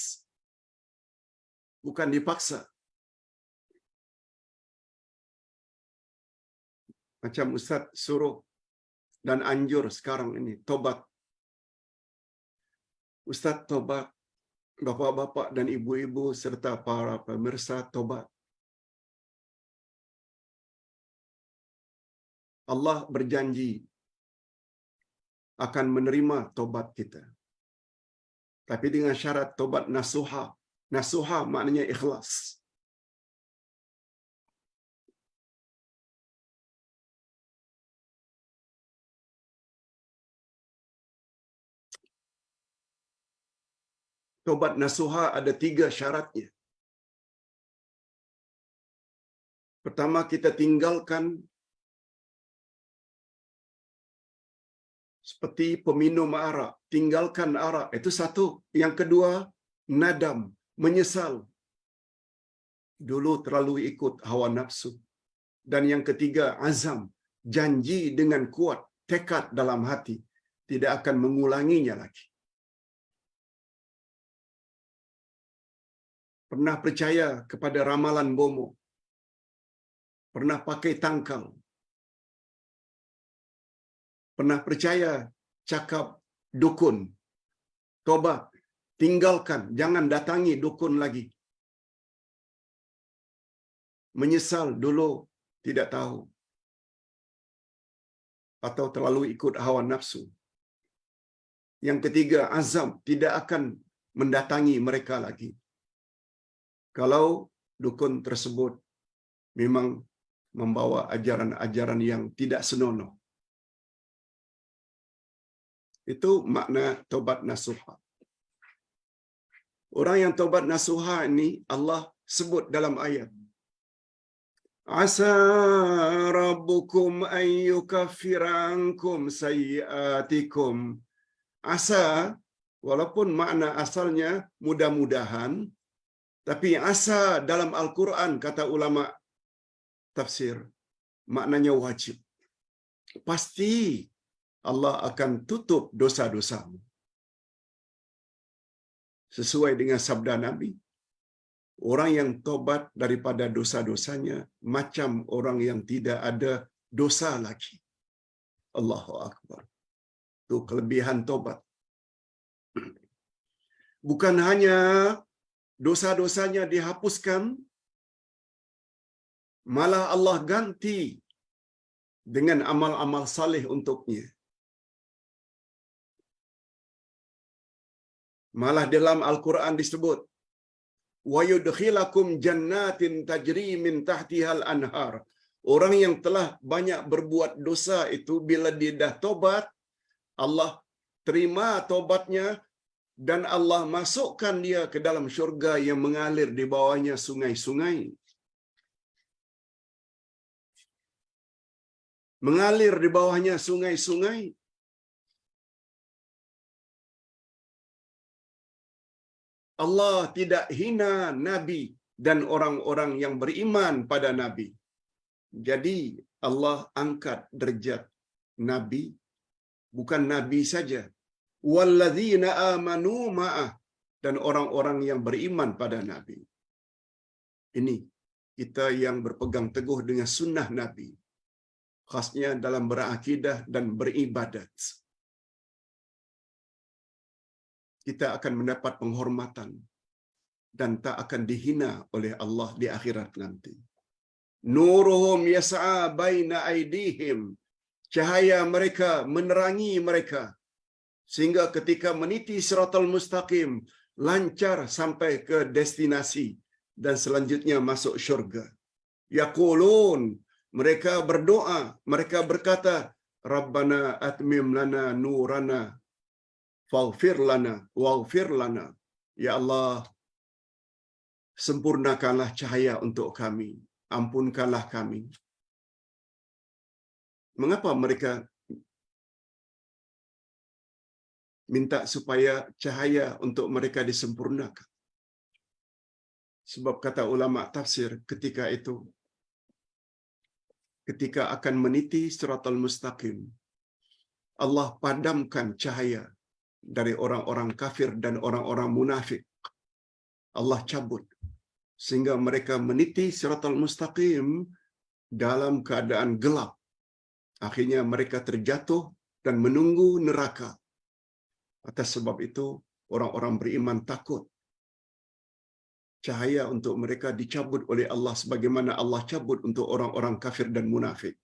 Bukan dipaksa. Macam Ustaz suruh dan anjur sekarang ini, tobat. Ustaz tobat, bapa-bapa dan ibu-ibu serta para pemirsa tobat. Allah berjanji akan menerima tobat kita. Tapi dengan syarat tobat nasuha. Nasuha maknanya ikhlas. Tobat nasuha ada 3 syaratnya. Pertama, kita tinggalkan seperti peminum arak. Tinggalkan arak. Itu satu. Yang kedua, nadam. Menyesal. Dulu terlalu ikut hawa nafsu. Dan yang ketiga, azam. Janji dengan kuat. Tekad dalam hati. Tidak akan mengulanginya lagi. Pernah percaya kepada ramalan bomo. Pernah pakai tangkal. Pernah percaya cakap dukun. Tobat. Tinggalkan. Jangan datangi dukun lagi. Menyesal dulu tidak tahu. Atau terlalu ikut hawa nafsu. Yang ketiga, azam. Tidak akan mendatangi mereka lagi. Kalau dukun tersebut memang membawa ajaran-ajaran yang tidak senonoh. Itu makna tobat nasuha. Orang yang tobat nasuha ini Allah sebut dalam ayat. Asa rabbukum an yukaffira ankum sayyiatikum. Asa, walaupun makna asalnya mudah-mudahan, tapi asa dalam Al-Quran, kata ulama tafsir, maknanya wajib. Pasti Allah akan tutup dosa-dosamu. Sesuai dengan sabda Nabi, orang yang tobat daripada dosa-dosanya macam orang yang tidak ada dosa lagi. Allahu Akbar. Itu kelebihan tobat. Bukan hanya dosa-dosanya dihapuskan, malah Allah ganti dengan amal-amal saleh untuknya. Malah dalam Al-Quran disebut, wa yudkhilakum jannatin tajri min tahtihal anhar. Orang yang telah banyak berbuat dosa itu bila dia dah tobat, Allah terima tobatnya dan Allah masukkan dia ke dalam syurga yang mengalir di bawahnya sungai-sungai. Mengalir di bawahnya sungai-sungai. Allah tidak hina Nabi dan orang-orang yang beriman pada Nabi. Jadi Allah angkat derajat Nabi, bukan Nabi saja. Walladzina amanu ma'ah, dan orang-orang yang beriman pada Nabi. Ini kita yang berpegang teguh dengan sunnah Nabi, khasnya dalam berakidah dan beribadat. Kita akan mendapat penghormatan dan tak akan dihina oleh Allah di akhirat nanti. Nuruhum yas'a baina aydihim. Cahaya mereka menerangi mereka sehingga ketika meniti siratal mustaqim lancar sampai ke destinasi dan selanjutnya masuk syurga. Yaqulun, mereka berdoa, mereka berkata, Rabbana atmim lana nurana faghfir lana waghfir lana. Ya Allah, sempurnakanlah cahaya untuk kami, ampunkanlah kami. Mengapa mereka minta supaya cahaya untuk mereka disempurnakan? Sebab kata ulama tafsir ketika itu, ketika akan meniti siratal mustaqim, Allah padamkan cahaya dari orang-orang kafir dan orang-orang munafik. Allah cabut sehingga mereka meniti siratal mustaqim dalam keadaan gelap. Akhirnya mereka terjatuh dan menunggu neraka. Atas sebab itu, orang-orang beriman takut cahaya untuk mereka dicabut oleh Allah sebagaimana Allah cabut untuk orang-orang kafir dan munafik.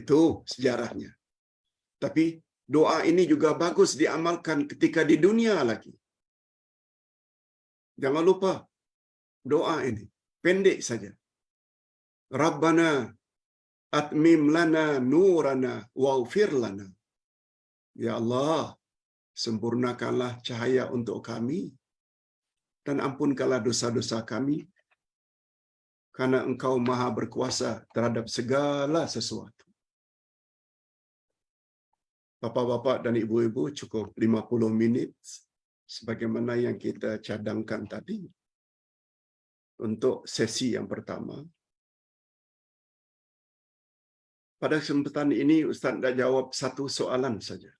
Itu sejarahnya. Tapi doa ini juga bagus diamalkan ketika di dunia lagi. Jangan lupa doa ini. Pendek saja. Rabbana atmim lana nurana waghfir lana. Ya Allah, sempurnakanlah cahaya untuk kami dan ampunkanlah dosa-dosa kami, karena Engkau Maha berkuasa terhadap segala sesuatu. Bapa-bapa dan ibu-ibu, cukup 50 minit sebagaimana yang kita cadangkan tadi untuk sesi yang pertama. Pada kesempatan ini Ustaz nak jawab satu soalan saja.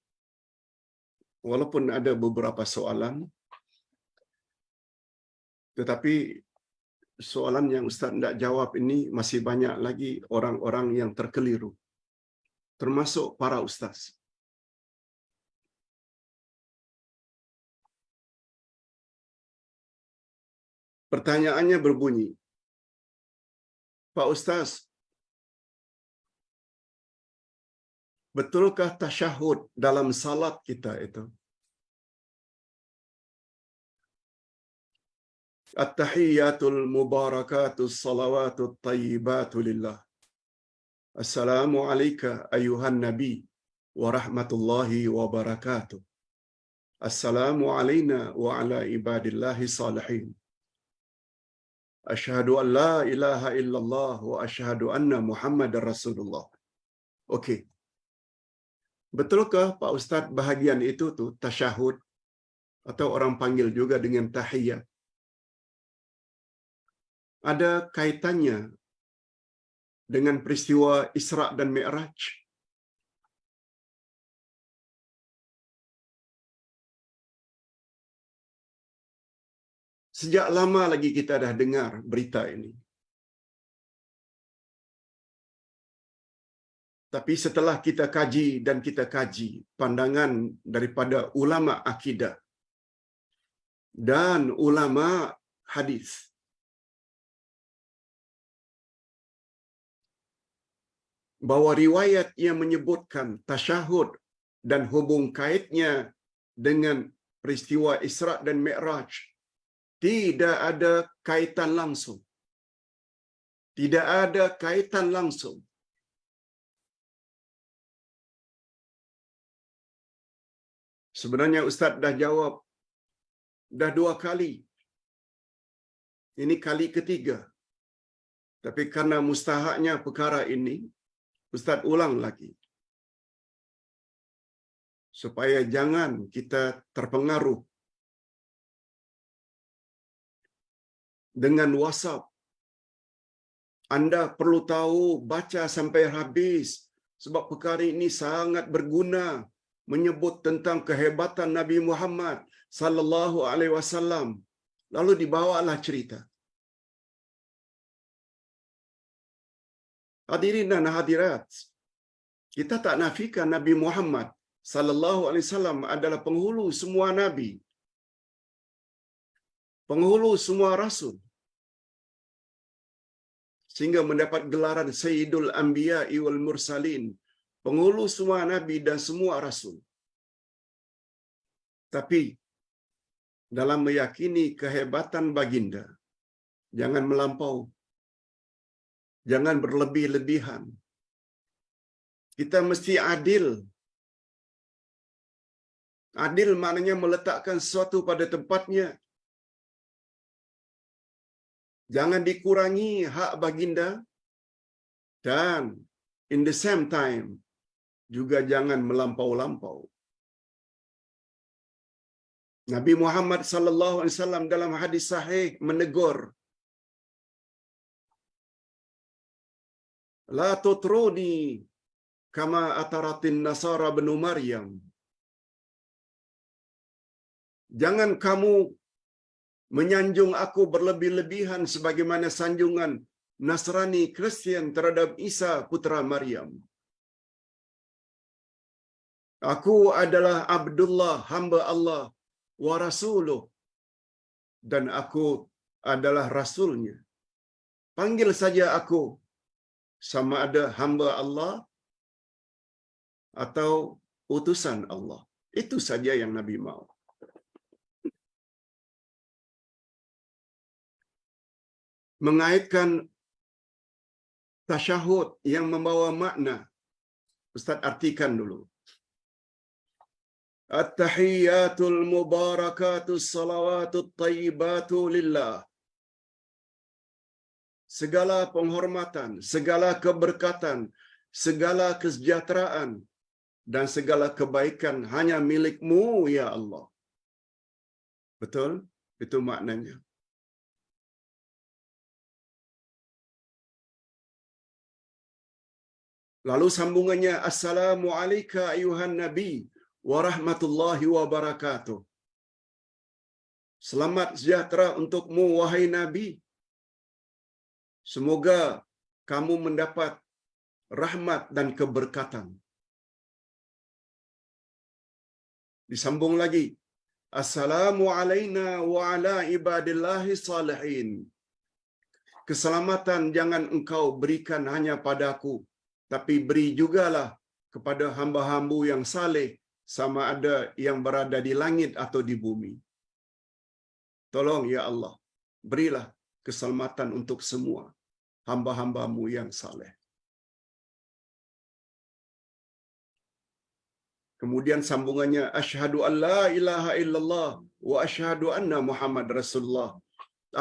Walaupun ada beberapa soalan, tetapi soalan yang Ustaz nak jawab ini masih banyak lagi orang-orang yang terkeliru, termasuk para ustaz. Pertanyaannya berbunyi, Pak Ustaz, betulkah tasyahud dalam salat kita itu? At-tahiyyatul mubarakatus salawatut tayyibatu lillah. Assalamu alayka ayuhan nabi wa rahmatullahi wa barakatuh. Assalamu alayna wa ala ibadillahi salihin. Asyhadu an la ilaha illallah wa asyhadu anna Muhammadar Rasulullah. Okey. Betulkah Pak Ustaz bahagian itu tu tasyahud atau orang panggil juga dengan tahiyat ada kaitannya dengan peristiwa Isra dan Mi'raj? Sejak lama lagi kita dah dengar berita ini. Tapi setelah kita kaji dan kita kaji pandangan daripada ulama akidah dan ulama hadis, bahwa riwayat yang menyebutkan tasyahud dan hubung kaitnya dengan peristiwa Isra dan Mi'raj tidak ada kaitan langsung. Tidak ada kaitan langsung. Sebenarnya Ustaz dah jawab dah 2 kali. Ini kali ketiga. Tapi karena mustahaknya perkara ini, Ustaz ulang lagi. Supaya jangan kita terpengaruh dengan WhatsApp. Anda perlu tahu, baca sampai habis. Sebab perkara ini sangat berguna menyebut tentang kehebatan Nabi Muhammad sallallahu alaihi wasallam. Lalu dibawalah cerita. Hadirin dan hadirat, kita tak nafikan Nabi Muhammad sallallahu alaihi wasallam adalah penghulu semua nabi. Penghulu semua rasul. Sehingga mendapat gelaran Sayyidul Anbiya'i wal Mursalin, penghulu semua nabi dan semua rasul. Tapi dalam meyakini kehebatan baginda, jangan melampau. Jangan berlebih-lebihan. Kita mesti adil. Adil maknanya meletakkan sesuatu pada tempatnya. Jangan dikurangi hak baginda dan in the same time juga jangan melampau-lampau. Nabi Muhammad sallallahu alaihi wasallam dalam hadis sahih menegur, la tutruni kama ataratin nasara banu Maryam. Jangan kamu menyanjung aku berlebih-lebihan sebagaimana sanjungan Nasrani Kristian terhadap Isa putra Maryam. Aku adalah Abdullah, hamba Allah, wa rasuluh, dan aku adalah rasulnya. Panggil saja aku, sama ada hamba Allah atau utusan Allah. Itu saja yang Nabi mau. Mengaitkan tasyahud yang membawa makna. Ustaz artikan dulu. At-tahiyyatul mubarakatus salawatut tayyibatu lillah. Segala penghormatan, segala keberkatan, segala kesejahteraan dan segala kebaikan hanya milik-Mu ya Allah. Betul? Itu maknanya. Lalu sambungannya, Assalamu alayka ayuhan Nabi wa rahmatullahi wa barakatuh. Selamat sejahtera untukmu wahai Nabi. Semoga kamu mendapat rahmat dan keberkatan. Disambung lagi, Assalamu alayna wa ala ibadillahi salihin. Keselamatan jangan engkau berikan hanya padaku, tapi beri jugalah kepada hamba-hamba yang saleh, sama ada yang berada di langit atau di bumi. Tolong ya Allah, berilah keselamatan untuk semua hamba-hamba-Mu yang saleh. Kemudian sambungannya, asyhadu an la ilaha illallah wa asyhadu anna Muhammad Rasulullah.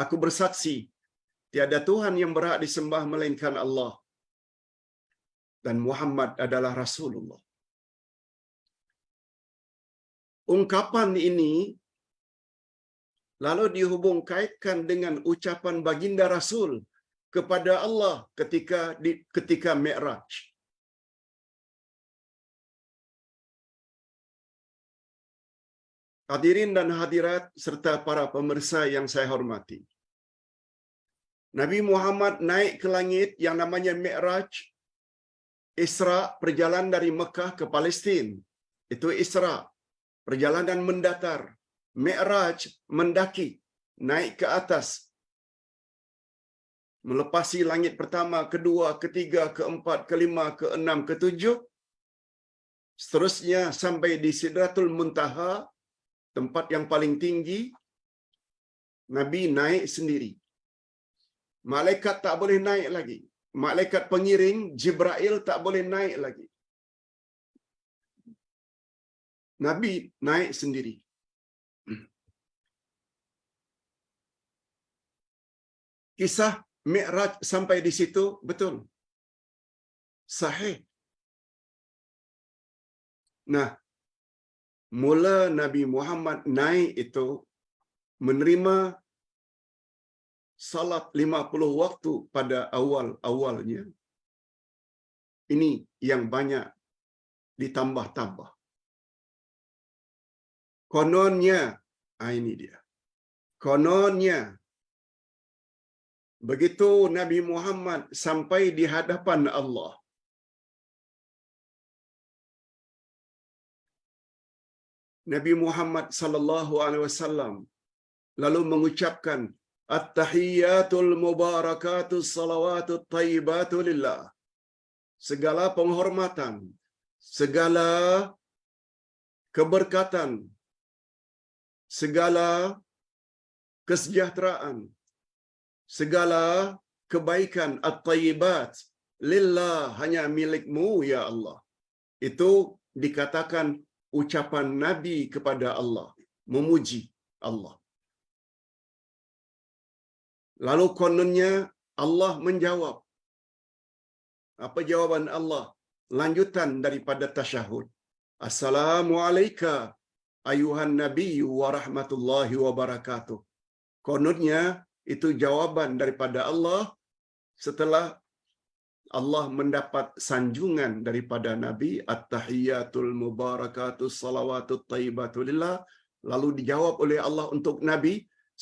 Aku bersaksi tiada Tuhan yang berhak disembah melainkan Allah, dan Muhammad adalah Rasulullah. Ungkapan ini lalu dihubung kaitkan dengan ucapan baginda Rasul kepada Allah ketika Mi'raj. Hadirin dan hadirat serta para pemirsa yang saya hormati. Nabi Muhammad naik ke langit yang namanya Mi'raj. Isra, perjalanan dari Mekah ke Palestin. Itu Isra, perjalanan mendatar. Mi'raj, mendaki, naik ke atas. melepasi langit pertama, kedua, ketiga, keempat, kelima, keenam, ketujuh, seterusnya sampai di Sidratul Muntaha, tempat yang paling tinggi, Nabi naik sendiri. Malaikat tak boleh naik lagi. Malaikat pengiring Jibril tak boleh naik lagi. Nabi naik sendiri. Kisah Mi'raj sampai di situ betul. Sahih. Nah, mula Nabi Muhammad naik itu menerima salat 50 waktu pada awal-awalnya. Ini yang banyak ditambah-tambah. Kononnya, ini dia. Kononnya, begitu Nabi Muhammad sampai di hadapan Allah, Nabi Muhammad sallallahu alaihi wasallam lalu mengucapkan At-tahiyyatul mubarakatus salawatut thayyibatu lillah. Segala penghormatan, segala keberkatan, segala kesejahteraan, segala kebaikan at-thayyibat lillah, hanya milikmu ya Allah. Itu dikatakan ucapan Nabi kepada Allah, memuji Allah. Lalu kononnya Allah menjawab. Apa jawaban Allah? Lanjutan daripada tasyahud. Assalamualaikum ayuhan nabiyyu wa rahmatullahi wa barakatuh. Kononnya itu jawaban daripada Allah setelah Allah mendapat sanjungan daripada Nabi, At-tahiyyatul mubarakatus salawatut thayyibatu lillah. Lalu dijawab oleh Allah untuk Nabi,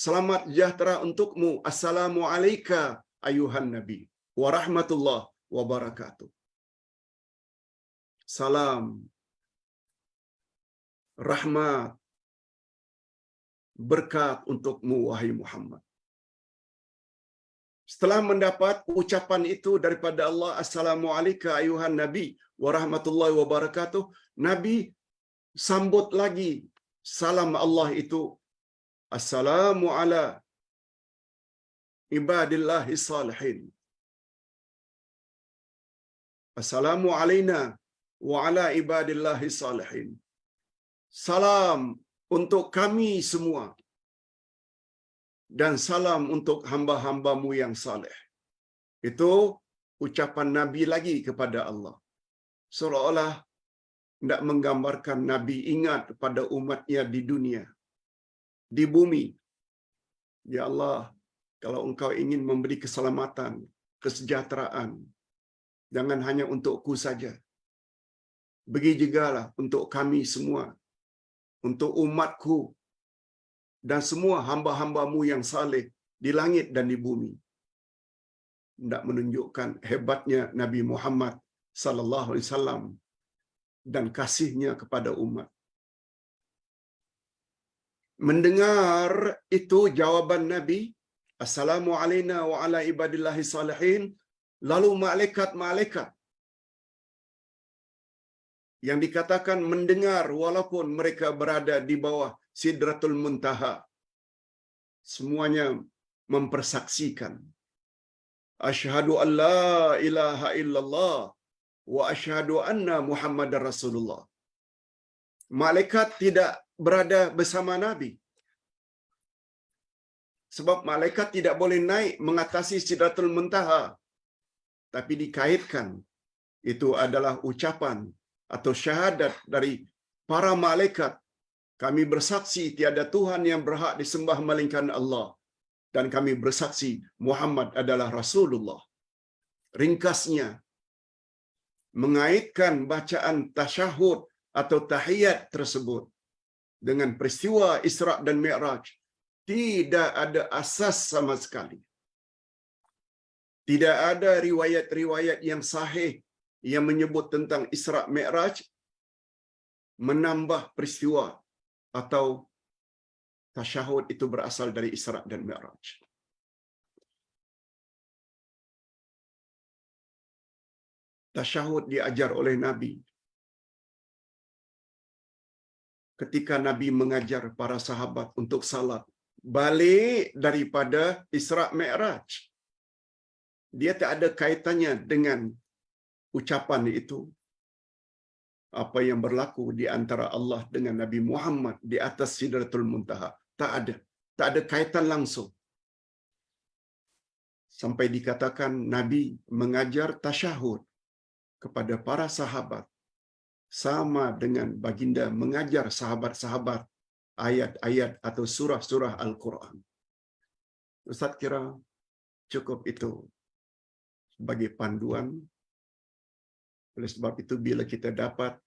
selamat sejahtera untukmu. Assalamualaikum ayuhan nabi wa rahmatullahi wa barakatuh. Salam, rahmat, berkat untukmu wahai Muhammad. Setelah mendapat ucapan itu daripada Allah, Assalamualaikum ayuhan nabi wa rahmatullahi wa barakatuh, Nabi sambut lagi salam Allah itu, Assalamu ala ibadillahi salihin. Assalamu alaina wa ala ibadillahi salihin. Salam untuk kami semua dan salam untuk hamba-hambamu yang saleh. Itu ucapan Nabi lagi kepada Allah. Seolah-olah tidak menggambarkan Nabi ingat pada umatnya di dunia, di bumi. Ya Allah, kalau engkau ingin memberi keselamatan, kesejahteraan, jangan hanya untukku saja. Bagi jugalah untuk kami semua, untuk umatku, dan semua hamba-hambamu yang saleh di langit dan di bumi. Tidak menunjukkan hebatnya Nabi Muhammad sallallahu alaihi wasallam dan kasihnya kepada umat. Mendengar itu jawaban Nabi, Assalamu alaina wa ala ibadillahi salihin, lalu malaikat-malaikat yang dikatakan mendengar walaupun mereka berada di bawah Sidratul Muntaha, semuanya mempersaksikan, asyhadu an la ilaha illallah wa asyhadu anna Muhammadar Rasulullah. Malaikat tidak berada bersama Nabi, sebab malaikat tidak boleh naik mengatasi Sidratul Muntaha, tapi dikaitkan itu adalah ucapan atau syahadat dari para malaikat. Kami bersaksi tiada Tuhan yang berhak disembah melainkan Allah, dan kami bersaksi Muhammad adalah Rasulullah. Ringkasnya, mengaitkan bacaan tasyahud atau tahiyat tersebut dengan peristiwa Isra' dan Mi'raj tidak ada asas sama sekali. Tidak ada riwayat-riwayat yang sahih yang menyebut tentang Isra' Mi'raj menambah peristiwa atau tasyahud itu berasal dari Isra' dan Mi'raj. Tasyahud diajar oleh Nabi. Ketika Nabi mengajar para sahabat untuk salat, balik daripada Isra' Mi'raj. Dia tak ada kaitannya dengan ucapan itu. Apa yang berlaku di antara Allah dengan Nabi Muhammad di atas Sidratul Muntaha. Tak ada. Tak ada kaitan langsung. Sampai dikatakan Nabi mengajar tasyahud kepada para sahabat sama dengan baginda mengajar sahabat-sahabat ayat-ayat atau surah-surah Al-Quran. Ustaz kira cukup itu sebagai panduan. Oleh sebab itu bila kita dapat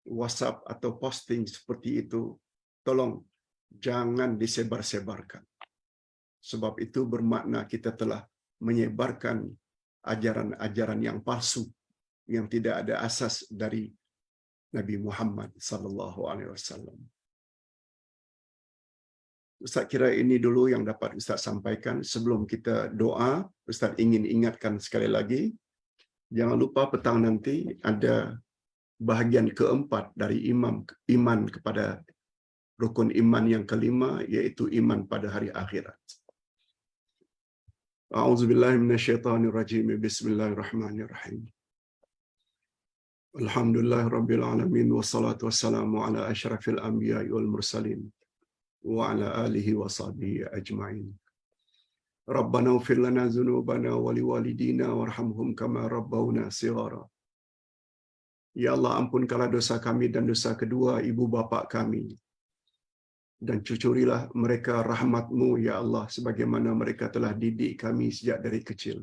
WhatsApp atau posting seperti itu, tolong jangan disebar-sebarkan. Sebab itu bermakna kita telah menyebarkan ajaran-ajaran yang palsu yang tidak ada asas dari Nabi Muhammad sallallahu alaihi wasallam. Ustaz kira ini dulu yang dapat Ustaz sampaikan. Sebelum kita doa, Ustaz ingin ingatkan sekali lagi, jangan lupa petang nanti ada bahagian keempat dari iman kepada rukun iman yang kelima, iaitu iman pada hari akhirat. A'udzubillahi minasyaitonirrajim. Bismillahirrahmanirrahim. Alhamdulillahirabbil alamin wassalatu wassalamu ala asyrafil anbiya'i wal mursalin wa ala alihi wa sahbihi ajma'in. Rabbana ighfir lana dzunubana wa liwalidina warhamhum kama rabbawna shighara. Ya Allah, ampunkanlah dosa kami dan dosa kedua ibu bapa kami, dan cucurilah mereka rahmat-Mu ya Allah sebagaimana mereka telah didik kami sejak dari kecil.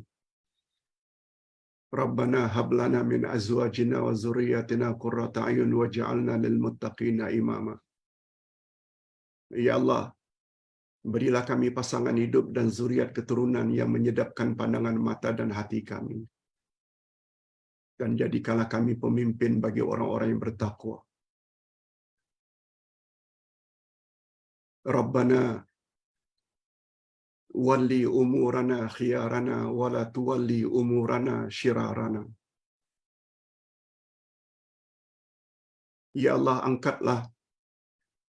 Rabbana hab lana min azwajina wa dzurriyyatina qurrata a'yun waj'alna lil muttaqina imama. Ya Allah, berilah kami pasangan hidup dan zuriat keturunan yang menyedapkan pandangan mata dan hati kami. Dan jadikanlah kami pemimpin bagi orang-orang yang bertakwa. Rabbana walli umurana khiyarana wala tuwalli umurana syirarana. Ya Allah, angkatlah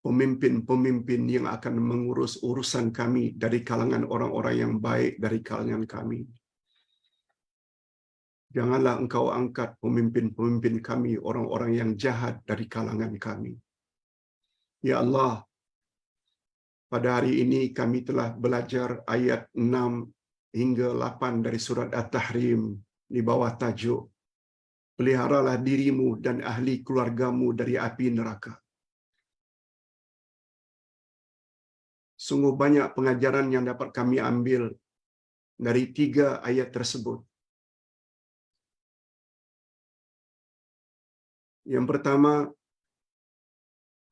pemimpin-pemimpin yang akan mengurus urusan kami dari kalangan orang-orang yang baik dari kalangan kami. Janganlah Engkau angkat pemimpin-pemimpin kami orang-orang yang jahat dari kalangan kami. Ya Allah, pada hari ini kami telah belajar ayat 6 hingga 8 dari surat At-Tahrim di bawah tajuk peliharalah dirimu dan ahli keluargamu dari api neraka. Sungguh banyak pengajaran yang dapat kami ambil dari 3 ayat tersebut. Yang pertama,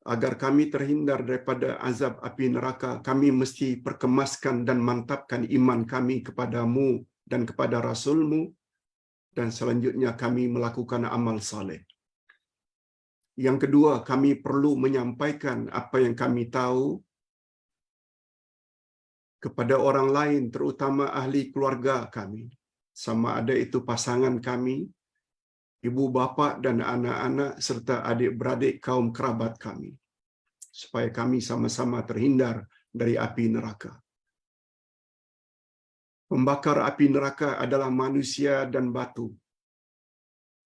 agar kami terhindar daripada azab api neraka, kami mesti perkemaskan dan mantapkan iman kami kepadamu dan kepada Rasul-Mu, dan selanjutnya kami melakukan amal saleh. Yang kedua, kami perlu menyampaikan apa yang kami tahu kepada orang lain, terutama ahli keluarga kami, sama ada itu pasangan kami, ibu bapa dan anak-anak serta adik-beradik kaum kerabat kami, supaya kami sama-sama terhindar dari api neraka. Pembakar api neraka adalah manusia dan batu.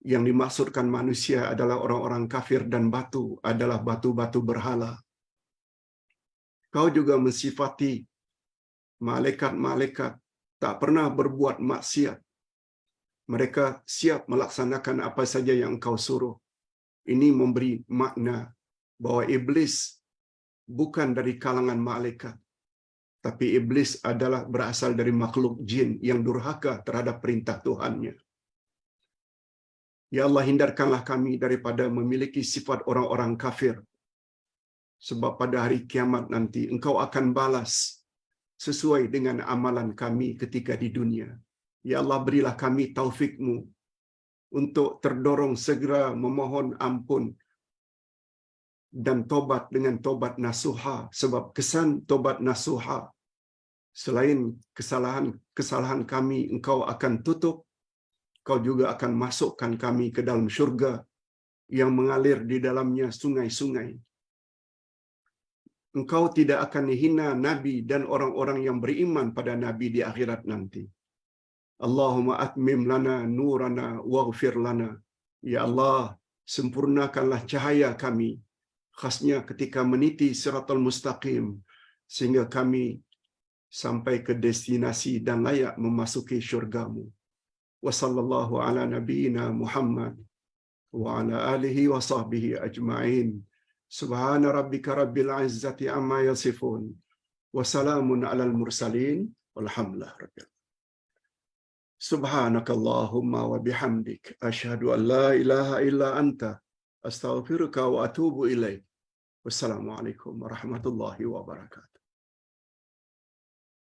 Yang dimaksudkan manusia adalah orang-orang kafir dan batu adalah batu-batu berhala. Kau juga mensifati malaikat-malaikat tak pernah berbuat maksiat. Mereka siap melaksanakan apa saja yang Engkau suruh. Ini memberi makna bahwa iblis bukan dari kalangan malaikat, tapi iblis adalah berasal dari makhluk jin yang durhaka terhadap perintah Tuhannya. Ya Allah, hindarkanlah kami daripada memiliki sifat orang-orang kafir, sebab pada hari kiamat nanti Engkau akan balas sesuai dengan amalan kami ketika di dunia. Ya Allah, berilah kami taufik-Mu untuk terdorong segera memohon ampun dan tobat dengan tobat nasuha, sebab kesan tobat nasuha, selain kesalahan kami, Engkau akan tutup Kau juga akan masukkan kami ke dalam syurga yang mengalir di dalamnya sungai-sungai. Engkau tidak akan hina Nabi dan orang-orang yang beriman pada Nabi di akhirat nanti. Allahumma atmim lana nurana waghfir lana. Ya Allah, sempurnakanlah cahaya kami, khasnya ketika meniti siratal mustaqim, sehingga kami sampai ke destinasi dan layak memasuki syurga-Mu. Wa sallallahu ala nabiyyina Muhammad wa ala alihi wa sahbihi ajma'in. Subhana rabbika rabbil izzati amma yasifun. Wa salamun alal mursalin. Walhamdulillah rabbil. Subhanakallahumma wa bihamdik. Ashhadu an la ilaha illa anta. Astaghfiruka wa atubu ilaik. Wassalamualaikum warahmatullahi wabarakatuh.